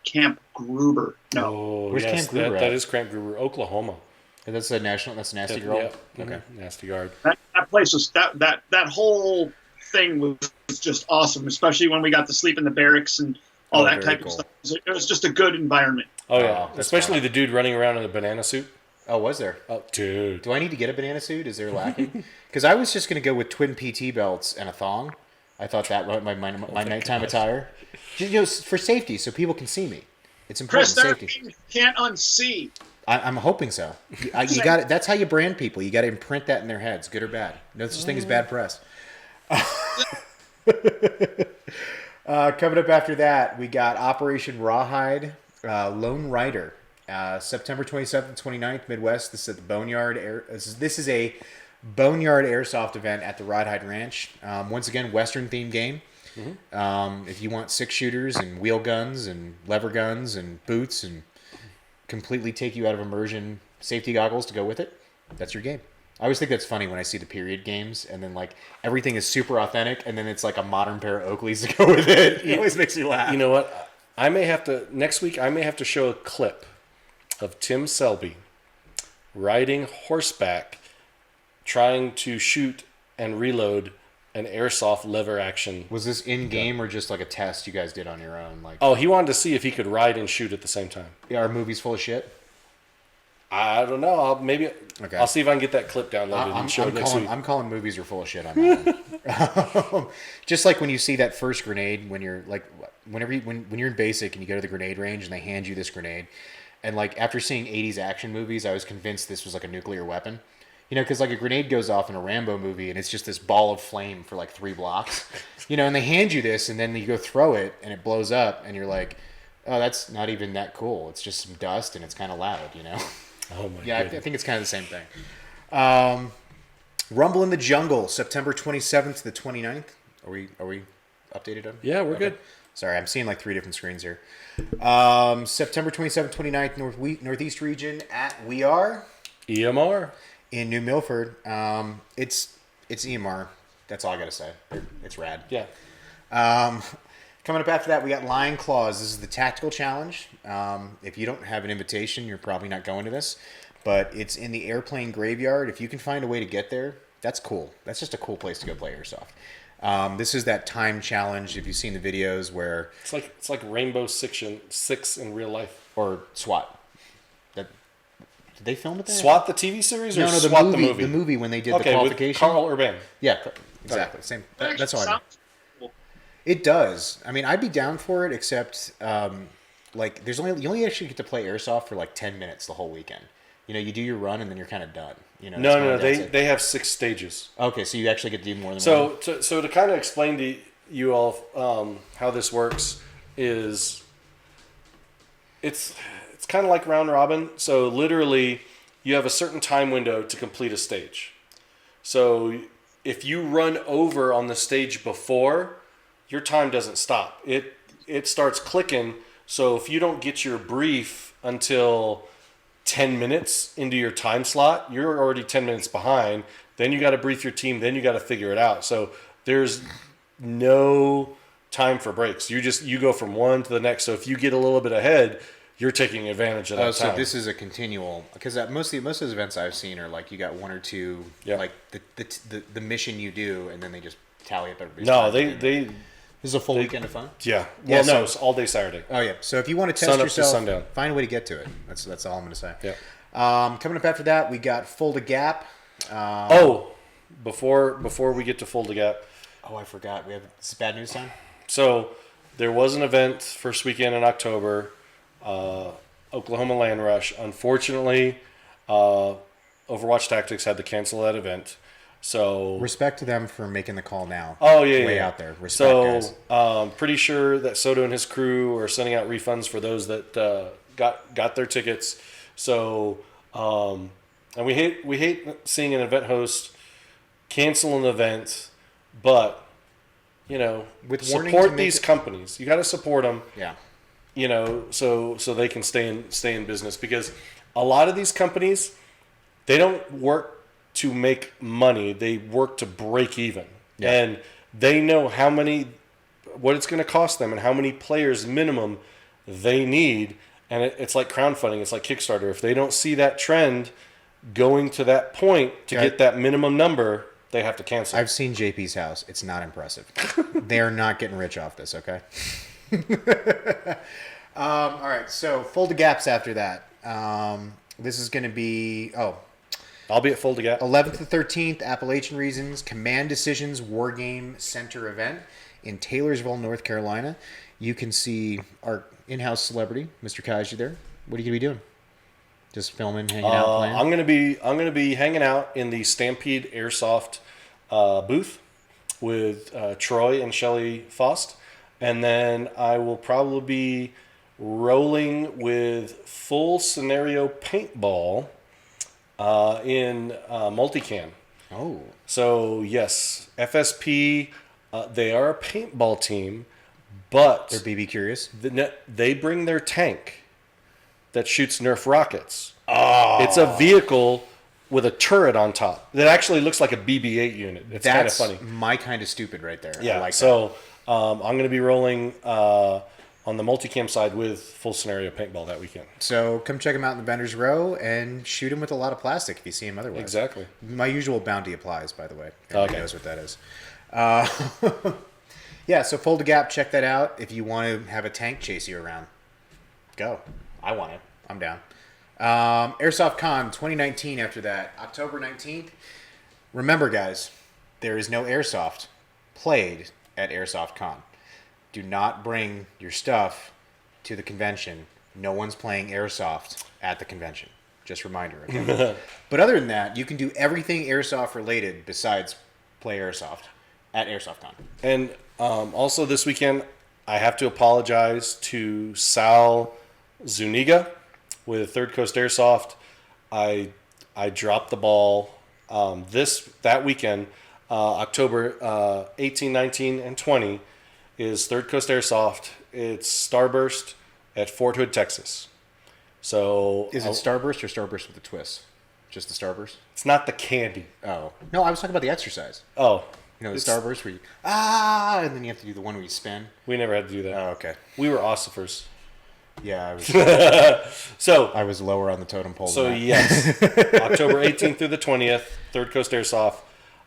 Camp Gruber. No, Oh, Where's yes, Camp Gruber that at? is Camp Gruber, Oklahoma. That's a national. That's Nasty Girl. Yeah. Okay. Nasty Guard. that place was that whole thing was just awesome. Especially when we got to sleep in the barracks and all that very type cool. of stuff. It was just a good environment. Oh, yeah. Wow, that's Especially fun. the dude running around in a banana suit. Oh, was there? Oh, dude. Do I need to get a banana suit? Is there lacking? Because I was just going to go with twin PT belts and a thong. I thought that was my nighttime attire. For safety, so people can see me. It's important. Chris, there are Safety. things you can't unsee. I'm hoping so. You got it. That's how you brand people. You got to imprint that in their heads, good or bad. No such thing as bad press. Coming up after that, we got Operation Rawhide, Lone Rider, September 27th, 29th, Midwest. This is at the Boneyard Air. This is a Boneyard Airsoft event at the Rawhide Ranch. Once again, Western themed game. If you want 6-shooters and wheel guns and lever guns and boots and completely take you out of immersion safety goggles to go with it, that's your game. I always think that's funny when I see the period games and then everything is super authentic and then it's like a modern pair of Oakleys to go with it. It always makes me laugh. You know what? Next week, I may have to show a clip of Tim Selby riding horseback trying to shoot and reload an airsoft lever action. Was this in game or just like a test you guys did on your own? Oh, he wanted to see if he could ride and shoot at the same time. Are movies full of shit? I don't know. Okay. I'll see if I can get that clip downloaded and show it next week. I'm calling movies are full of shit on that one. Just like when you see that first grenade when you're when you're in basic and you go to the grenade range and they hand you this grenade, and after seeing 80s action movies, I was convinced this was like a nuclear weapon. Because a grenade goes off in a Rambo movie and it's just this ball of flame for 3 blocks. And they hand you this and then you go throw it and it blows up and you're like, oh, that's not even that cool. It's just some dust and it's kind of loud, Oh my Yeah, I think it's kind of the same thing. Rumble in the Jungle, September 27th to the 29th. Are we updated on? Yeah, we're good. Sorry, I'm seeing 3 different screens here. September 27th, 29th, Northeast region at We Are EMR. in New Milford. It's EMR. That's all I got to say. It's rad. Yeah. Coming up after that, we got Lion Claws. This is the tactical challenge. If you don't have an invitation, you're probably not going to this. But it's in the airplane graveyard. If you can find a way to get there, that's cool. That's just a cool place to go play airsoft. This is that time challenge. If you've seen the videos where It's like Rainbow Six in real life. or SWAT. Did they film it there? SWAT the TV series or No, the SWAT movie, the movie? The movie when they did the Okay, with qualification. Carl Urban. Yeah, exactly. Same. That That's all I actually know. sounds cool. It does. I mean, I'd be down for it, except like you only actually get to play airsoft for like 10 minutes the whole weekend. You know, you do your run and then you're kind of done. You know, No, that's it. they have 6 stages. Okay, so you actually get to do more than So one. to kind of explain to you all how this works is it's kind of like round robin. So literally, you have a certain time window to complete a stage. So if you run over on the stage before, your time doesn't stop. It starts clicking. So if you don't get your brief until 10 minutes into your time slot, you're already 10 minutes behind. Then you got to brief your team. Then you got to figure it out. So there's no time for breaks. You go from one to the next. So if you get a little bit ahead, you're taking advantage of that So time. this is a continual, because most of the events I've seen are like you got one or two, Yeah. like the mission you do, and then they just tally up everybody's No, time. they This is a full weekend of fun. yeah. Yeah, Well, so- no, it's all day Saturday. Oh yeah. So if you want to Sun test up to yourself, sundown. find a way to get to it. That's all I'm going to say. Yeah. Coming up after that, we got Full to Gap. Before we get to Full to Gap, Oh, I forgot. This is bad news time. so there was an event first weekend in October, Oklahoma Land Rush. Unfortunately, Overwatch Tactics had to cancel that event. So Respect to them for making the call now. oh yeah, way yeah. out there. Respect, So guys. pretty sure that Soto and his crew are sending out refunds for those that got their tickets. So and we hate seeing an event host cancel an event, but you know, With warning support to make these it- companies. You got to support them. Yeah. You know, so they can stay in business, because a lot of these companies, they don't work to make money, they work to break even. Yeah. And they know what it's going to cost them and how many players minimum they need. And it's like crowdfunding, it's like Kickstarter. If they don't see that trend going to that point to Yeah. get that minimum number, they have to cancel. I've seen JP's house. It's not impressive. They are not getting rich off this, okay? All right, so Full to Gaps after that. This is going to be, I'll be at Full to Gap. 11th to 13th, Appalachian Reasons Command Decisions War Game Center event in Taylorsville, North Carolina. You can see our in-house celebrity, Mr. Kaji there. What are you going to be doing? Just filming, hanging out, playing? I'm gonna be hanging out in the Stampede Airsoft booth with Troy and Shelly Faust, and then I will probably be rolling with full scenario paintball in multicam. Oh. So yes, FSP, they are a paintball team, but They're BB Curious? they bring their tank that shoots Nerf rockets. Oh. It's a vehicle with a turret on top that actually looks like a BB-8 unit. It's kind of That's funny. my kind of stupid right there. Yeah. I like that. So I'm going to be rolling on the multicam side with full scenario paintball that weekend. So come check him out in the vendor's row and shoot him with a lot of plastic if you see him otherwise. Exactly. My usual bounty applies, by the way. Everybody Okay. knows what that is. Yeah, so Full to Gap, check that out. If you want to have a tank chase you around, go. I want it. I'm down. Airsoft Con 2019 after that, October 19th. Remember, guys, there is no airsoft played at Airsoft Con. Do not bring your stuff to the convention. No one's playing airsoft at the convention. Just a reminder. Okay? But other than that, you can do everything airsoft related besides play airsoft at Airsoft Con. And also this weekend, I have to apologize to Sal Zuniga with Third Coast Airsoft. I dropped the ball that weekend. October 18, 19, and 20 is Third Coast Airsoft. It's Starburst at Fort Hood, Texas. So Is it Starburst or Starburst with a twist? Just the Starburst? it's not the candy. Oh. No, I was talking about the exercise. Oh, You know, the It's- Starburst where you, and then you have to do the one where you spin. we never had to do that. Oh, okay. We were ossifers. Yeah, So I was lower on the totem pole So than that. yes, October 18th through the 20th, Third Coast Airsoft.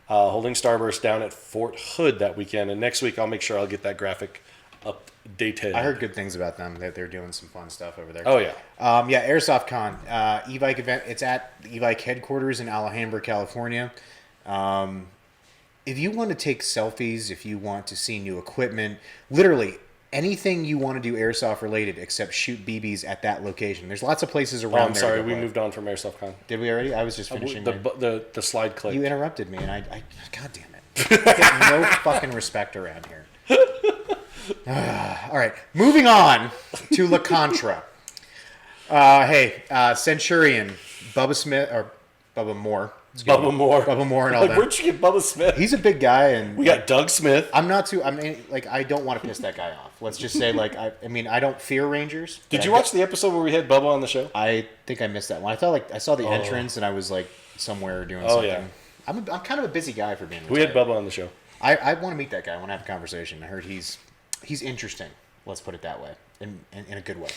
holding Starburst down at Fort Hood that weekend. And next week, I'll make sure I'll get that graphic updated. I heard good things about them, that they're doing some fun stuff over there. Oh, yeah. Yeah, Airsoft Con, e-bike event. It's at the e-bike headquarters in Alhambra, California. If you want to take selfies, if you want to see new equipment, literally anything you want to do airsoft related except shoot BBs at that location. There's lots of places around I'm there. sorry, we moved on from Airsoft Con. Did we already? I was just finishing. The slide click. You interrupted me, and I God damn it. I get no fucking respect around here. All right, moving on to La Contra. Centurion, Bubba Smith, or Bubba Moore. Bubba Moore. Bubba Moore and all that. Where'd you get Bubba Smith? He's a big guy, and we got Doug Smith. I don't want to piss that guy off. Let's just say, I don't fear Rangers. Did you watch the episode where we had Bubba on the show? I think I missed that one. I thought I saw the entrance, and I was somewhere doing something. Yeah. I'm kind of a busy guy for being retired. We had Bubba on the show. I want to meet that guy. I want to have a conversation. I heard he's interesting. Let's put it that way, in a good way.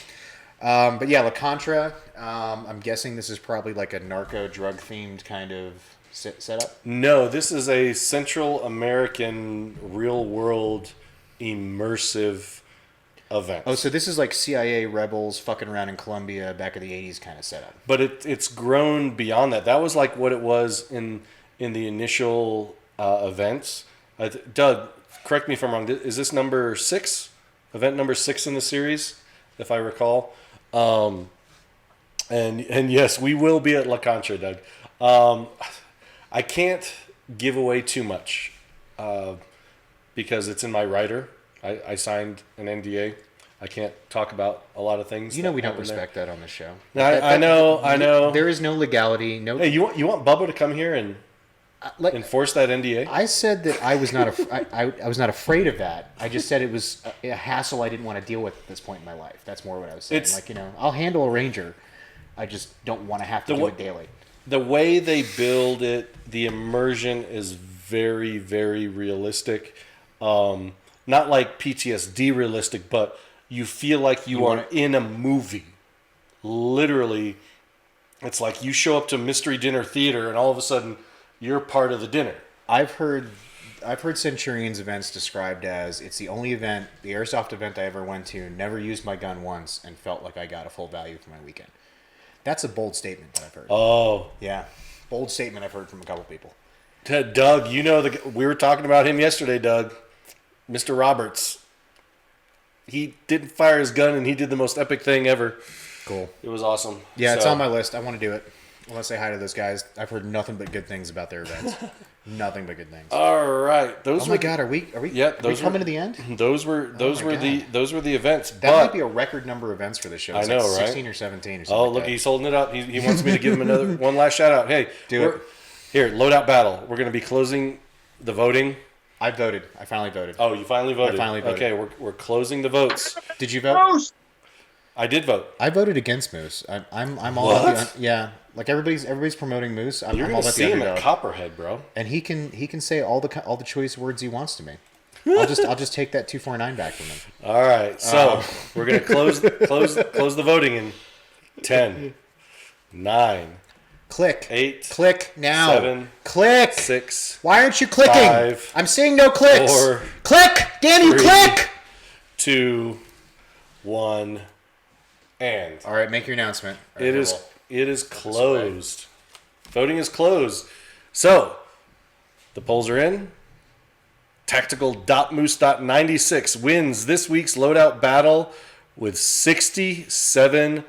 But yeah, La Contra. I'm guessing this is probably like a narco drug themed kind of setup. No, this is a Central American real world immersive event. Oh, so this is like CIA rebels fucking around in Colombia back in the 80s kind of setup. But it's grown beyond that. That was like what it was in the initial events. Doug, correct me if I'm wrong. Is this number 6? Event number 6 in the series, if I recall. And yes, we will be at La Contra, Doug. I can't give away too much because it's in my rider. I signed an NDA. I can't talk about a lot of things. We don't respect that on the show. I know. There is no legality. No. Hey, you want Bubba to come here and enforce that NDA? I said that I was not I was not afraid of that. I just said it was a hassle I didn't want to deal with at this point in my life. That's more what I was saying. I'll handle a Ranger. I just don't want to have to do it daily. The way they build it, the immersion is very, very realistic. Not like PTSD realistic, but you feel like you are in a movie. Literally, it's like you show up to Mystery Dinner Theater and all of a sudden you're part of the dinner. I've heard Centurion's events described as it's the only event, the airsoft event I ever went to, never used my gun once and felt like I got a full value for my weekend. That's a bold statement that I've heard. Oh. Yeah. Bold statement I've heard from a couple people. Doug, we were talking about him yesterday, Doug. Mr. Roberts. He didn't fire his gun and he did the most epic thing ever. Cool. It was awesome. Yeah, it's on my list. I want to do it. I want to say hi to those guys. I've heard nothing but good things about their events. Nothing but good things. All right. Oh my God, are we coming to the end? Those were the events. That might be a record number of events for this show. I know, right? 16 or 17 or something. Oh, look, he's holding it up. He wants me to give him one last shout out. Hey, do it. Here, Loadout Battle. We're going to be closing the voting. I voted. I finally voted. Oh, you finally voted? I finally voted. Okay, we're closing the votes. Did you vote? I did vote. I voted against Moose. I'm all about the, yeah. Like everybody's promoting Moose. I'm all about the underdog. You're gonna see him at Copperhead, bro. And he can say all the choice words he wants to me. I'll just take that 249 back from him. All right, so we're gonna close the voting in 10, 9. Click. 8. Click now. 7. Click. 6. Why aren't you clicking? 5. I'm seeing no clicks. 4. Click, Danny. 3, click. 2. 1. And all right, make your announcement. It is closed. Voting is closed. So the polls are in. Tactical.moose.96 wins this week's Loadout Battle with 67%.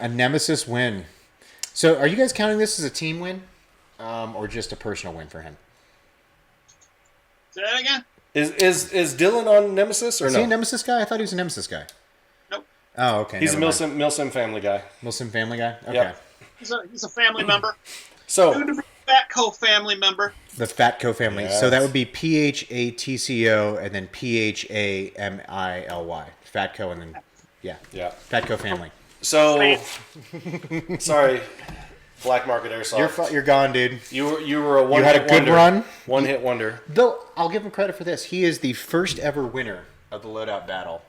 A Nemesis win. So are you guys counting this as a team win or just a personal win for him? Say that again? Is Dylan on Nemesis or no? Is he a Nemesis guy? I thought he was a Nemesis guy. Nope. Oh, okay. He's a Milsim family guy. Milsim family guy? Okay. Yep. He's a family member. So PhatCo family member. The PhatCo family. Yes. So that would be PhatCo and then PHAMILY. PhatCo and then yeah. PhatCo family. So sorry, Black Market Airsoft. You're gone, dude. You were a one. You had a good run. One hit wonder. Though I'll give him credit for this. He is the first ever winner of the Loadout Battle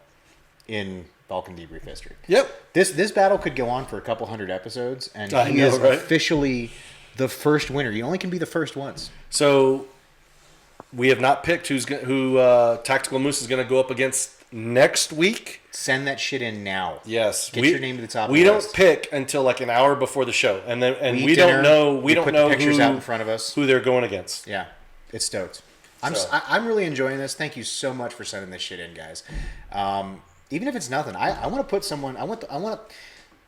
in Valken Debrief history. Yep. This battle could go on for a couple hundred episodes, and I he know, is right? officially The first winner. You only can be the first once. So we have not picked who Tactical Moose is going to go up against next week. Send that shit in now. Yes, Get your name to the top. We of the don't list. pick until like an hour before the show, and We we eat don't dinner, know. we don't put know the pictures who, out in front of us. who they're going against. Yeah, it's stoked. So. I'm really enjoying this. Thank you so much for sending this shit in, guys. Even if it's nothing, I want to put someone.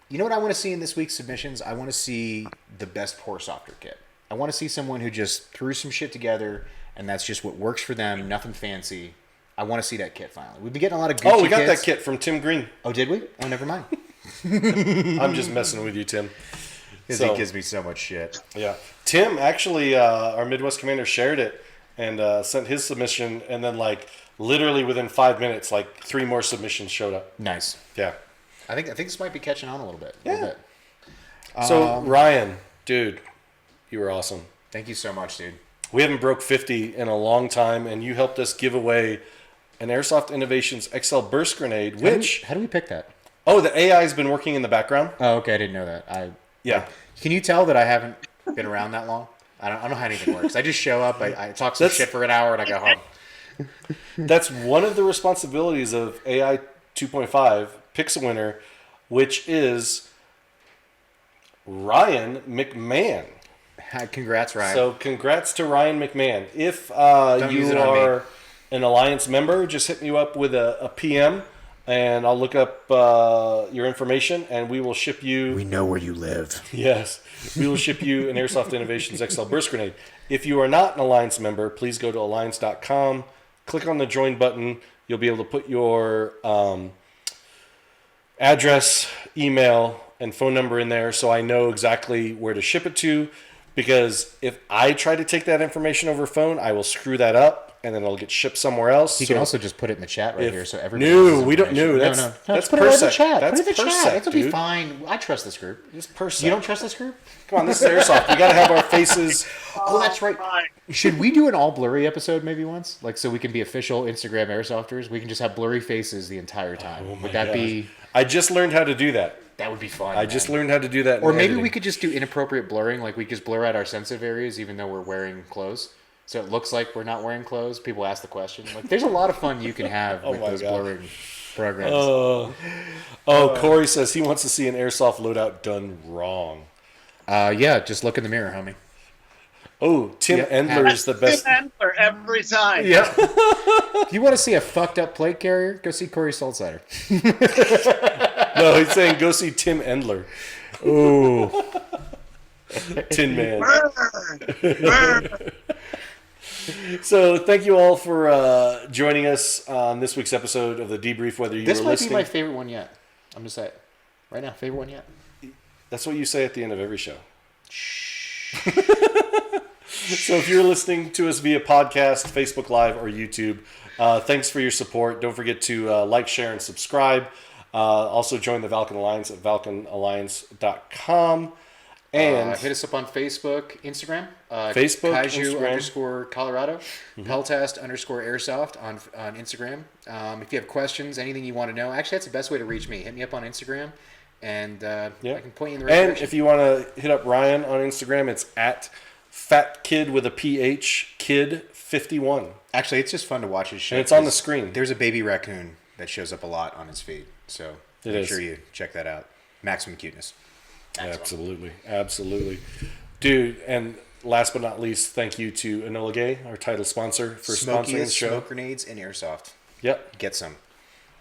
You know what I want to see in this week's submissions? I want to see the best pour softer kit. I want to see someone who just threw some shit together, and that's just what works for them. Nothing fancy. I want to see that kit finally. We've been getting a lot of Gucci We got kits. that kit from Tim Green. Oh, did we? Oh, never mind. I'm just messing with you, Tim. Because he gives me so much shit. Yeah, Tim actually, our Midwest commander shared it and sent his submission, and then like literally within 5 minutes, like 3 more submissions showed up. Nice. Yeah. I think this might be catching on a little bit. Yeah. So Ryan, dude, you were awesome. Thank you so much, dude. We haven't broke 50 in a long time, and you helped us give away an Airsoft Innovations XL Burst Grenade, which... How do we pick that? Oh, the AI has been working in the background. Oh, okay. I didn't know that. Yeah. Can you tell that I haven't been around that long? I don't know how anything works. I just show up, I talk some shit for an hour, and I go home. That's one of the responsibilities of AI 2.5, Picks a Winner, which is Ryan McMahon. Congrats, Ryan. So congrats to Ryan McMahon. If use you it on me. are an Alliance member, just hit me up with a PM, and I'll look up your information, and we will ship you... We know where you live. Yes. We will ship you an Airsoft Innovations XL Burst Grenade. If you are not an Alliance member, please go to alliance.com, click on the join button. You'll be able to put your address, email, and phone number in there so I know exactly where to ship it to. Because if I try to take that information over phone, I will screw that up, and then it'll get shipped somewhere else. You can also just put it in the chat right here, so everybody. No, we don't. No, that's Let's put it right in the PERSEC. chat. That's put it in the PERSEC, chat. It'll be dude. fine. I trust this group. It's PERSEC. You don't trust this group? Come on, this is Airsoft. We got to have our faces. Oh, that's right. Should we do an all blurry episode maybe once? Like, so we can be official Instagram airsofters? We can just have blurry faces the entire time. Would that be... I just learned how to do that. That would be fun. I just learned how to do that. Or maybe we could just do inappropriate blurring. Like, we just blur out our sensitive areas even though we're wearing clothes. So it looks like we're not wearing clothes. People ask the question. Like, there's a lot of fun you can have with those blurring programs. Corey says he wants to see an Airsoft loadout done wrong. Yeah, just look in the mirror, homie. Oh, Tim Endler is the best. Tim Endler every time. Yeah. If you want to see a fucked up plate carrier, go see Corey Saltzider. No, he's saying go see Tim Endler. Ooh. Tin Man. So thank you all for joining us on this week's episode of the Debrief, whether you This were might listening. be my favorite one yet. I'm just saying. Right now, favorite one yet. That's what you say at the end of every show. So if you're listening to us via podcast, Facebook Live, or YouTube, thanks for your support. Don't forget to like, share, and subscribe. Also join the Valken Alliance at valkenalliance.com. And hit us up on Facebook, Instagram. Facebook, Kaiju Instagram. _Colorado. Peltast _Airsoft on Instagram. If you have questions, anything you want to know. Actually, that's the best way to reach me. Hit me up on Instagram. And I can point you in the right direction. If you want to hit up Ryan on Instagram, it's at FatKid with a PH, Kid51. Actually, it's just fun to watch his shit. And it's on the screen. There's a baby raccoon that shows up a lot on his feed. So make sure you check that out. Maximum cuteness. Absolutely. Dude, and last but not least, thank you to Enola Gay, our title sponsor, for sponsoring the show. Smoke grenades and airsoft. Yep. Get some.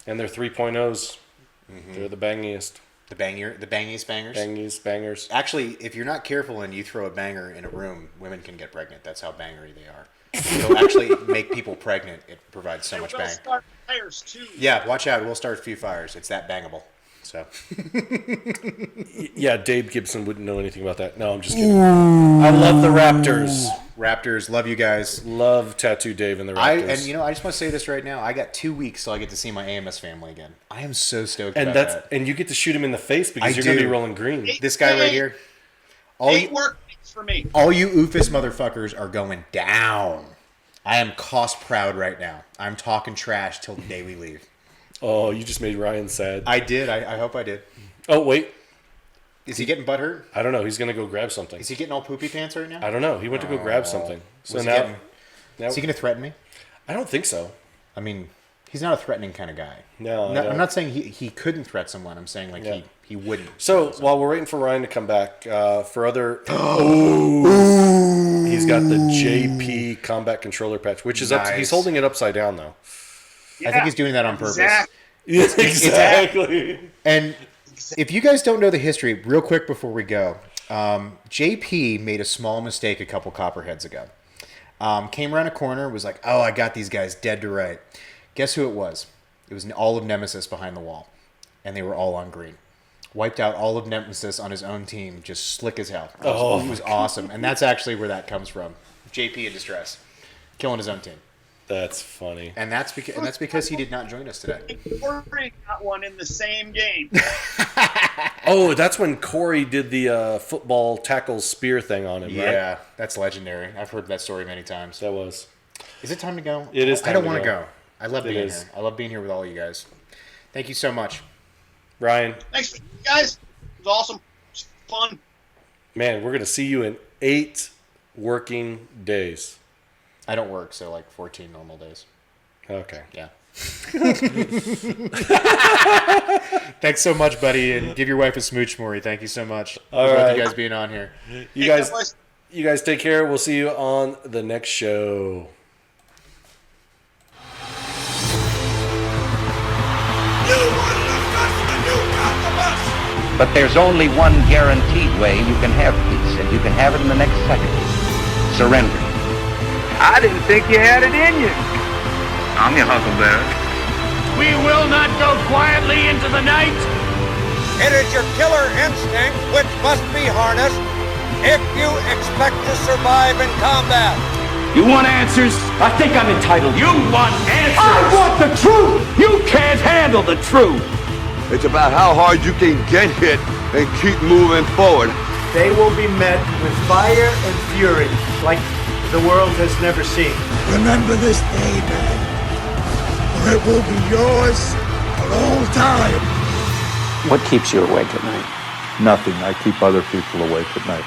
And they're 3.0s. They're the bangiest. The bangiest bangers? Bangiest bangers. Actually, if you're not careful and you throw a banger in a room, women can get pregnant. That's how bangery they are. It'll actually make people pregnant. It provides so much bang. Start fires too. Yeah, watch out. We'll start a few fires. It's that bangable. So. Yeah, Dave Gibson wouldn't know anything about that. No, I'm just kidding. I love the Raptors. Raptors, love you guys. Love Tattoo Dave and the Raptors. I just want to say this right now. I got 2 weeks till I get to see my AMS family again. I am so stoked about that. And you get to shoot him in the face because you're going to be rolling green. This guy right here. Eight work weeks for me. All you oofus motherfuckers are going down. I am cost proud right now. I'm talking trash till the day we leave. Oh, you just made Ryan sad. I did. I hope I did. Oh, wait. Is he getting butthurt? I don't know. He's going to go grab something. Is he getting all poopy pants right now? I don't know. He went to go grab something. So Was he now, getting- now Is he going to threaten me? I don't think so. I mean, he's not a threatening kind of guy. No, I'm not saying he couldn't threat someone. I'm saying like he wouldn't. So while we're waiting for Ryan to come back, for other, he's got the JP combat controller patch, which is up. Nice. He's holding it upside down though. I think he's doing that on purpose. Exactly. And if you guys don't know the history, real quick before we go, JP made a small mistake a couple Copperheads ago. Came around a corner, was like, "Oh, I got these guys dead to right." Guess who it was? It was all of Nemesis behind the wall, and they were all on green. Wiped out all of Nemesis on his own team, just slick as hell. It was awesome, and that's actually where that comes from. JP in distress, killing his own team. That's funny. And that's because he did not join us today. Corey got one in the same game. Oh, that's when Corey did the football tackle spear thing on him, right? Yeah, that's legendary. I've heard that story many times. That was. Is it time to go? It is I time don't to want to go. go. I love being here. I love being here with all you guys. Thank you so much. Ryan. Thanks, guys. It was awesome. It was fun. Man, we're going to see you in 8 working days. I don't work, so like 14 normal days. Okay. Yeah. Thanks so much, buddy, and give your wife a smooch, Maury. Thank you so much. All for right. you guys being on here. You guys take care. We'll see you on the next show. But there's only one guaranteed way you can have peace, and you can have it in the next second. Surrender. I didn't think you had it in you. I'm your huckleberry. We will not go quietly into the night. It is your killer instinct which must be harnessed if you expect to survive in combat. You want answers? I think I'm entitled. You want answers? I want the truth. You can't handle the truth. It's about how hard you can get hit and keep moving forward. They will be met with fire and fury like the world has never seen. Remember this day, man, or it will be yours for all time. What keeps you awake at night? Nothing. I keep other people awake at night.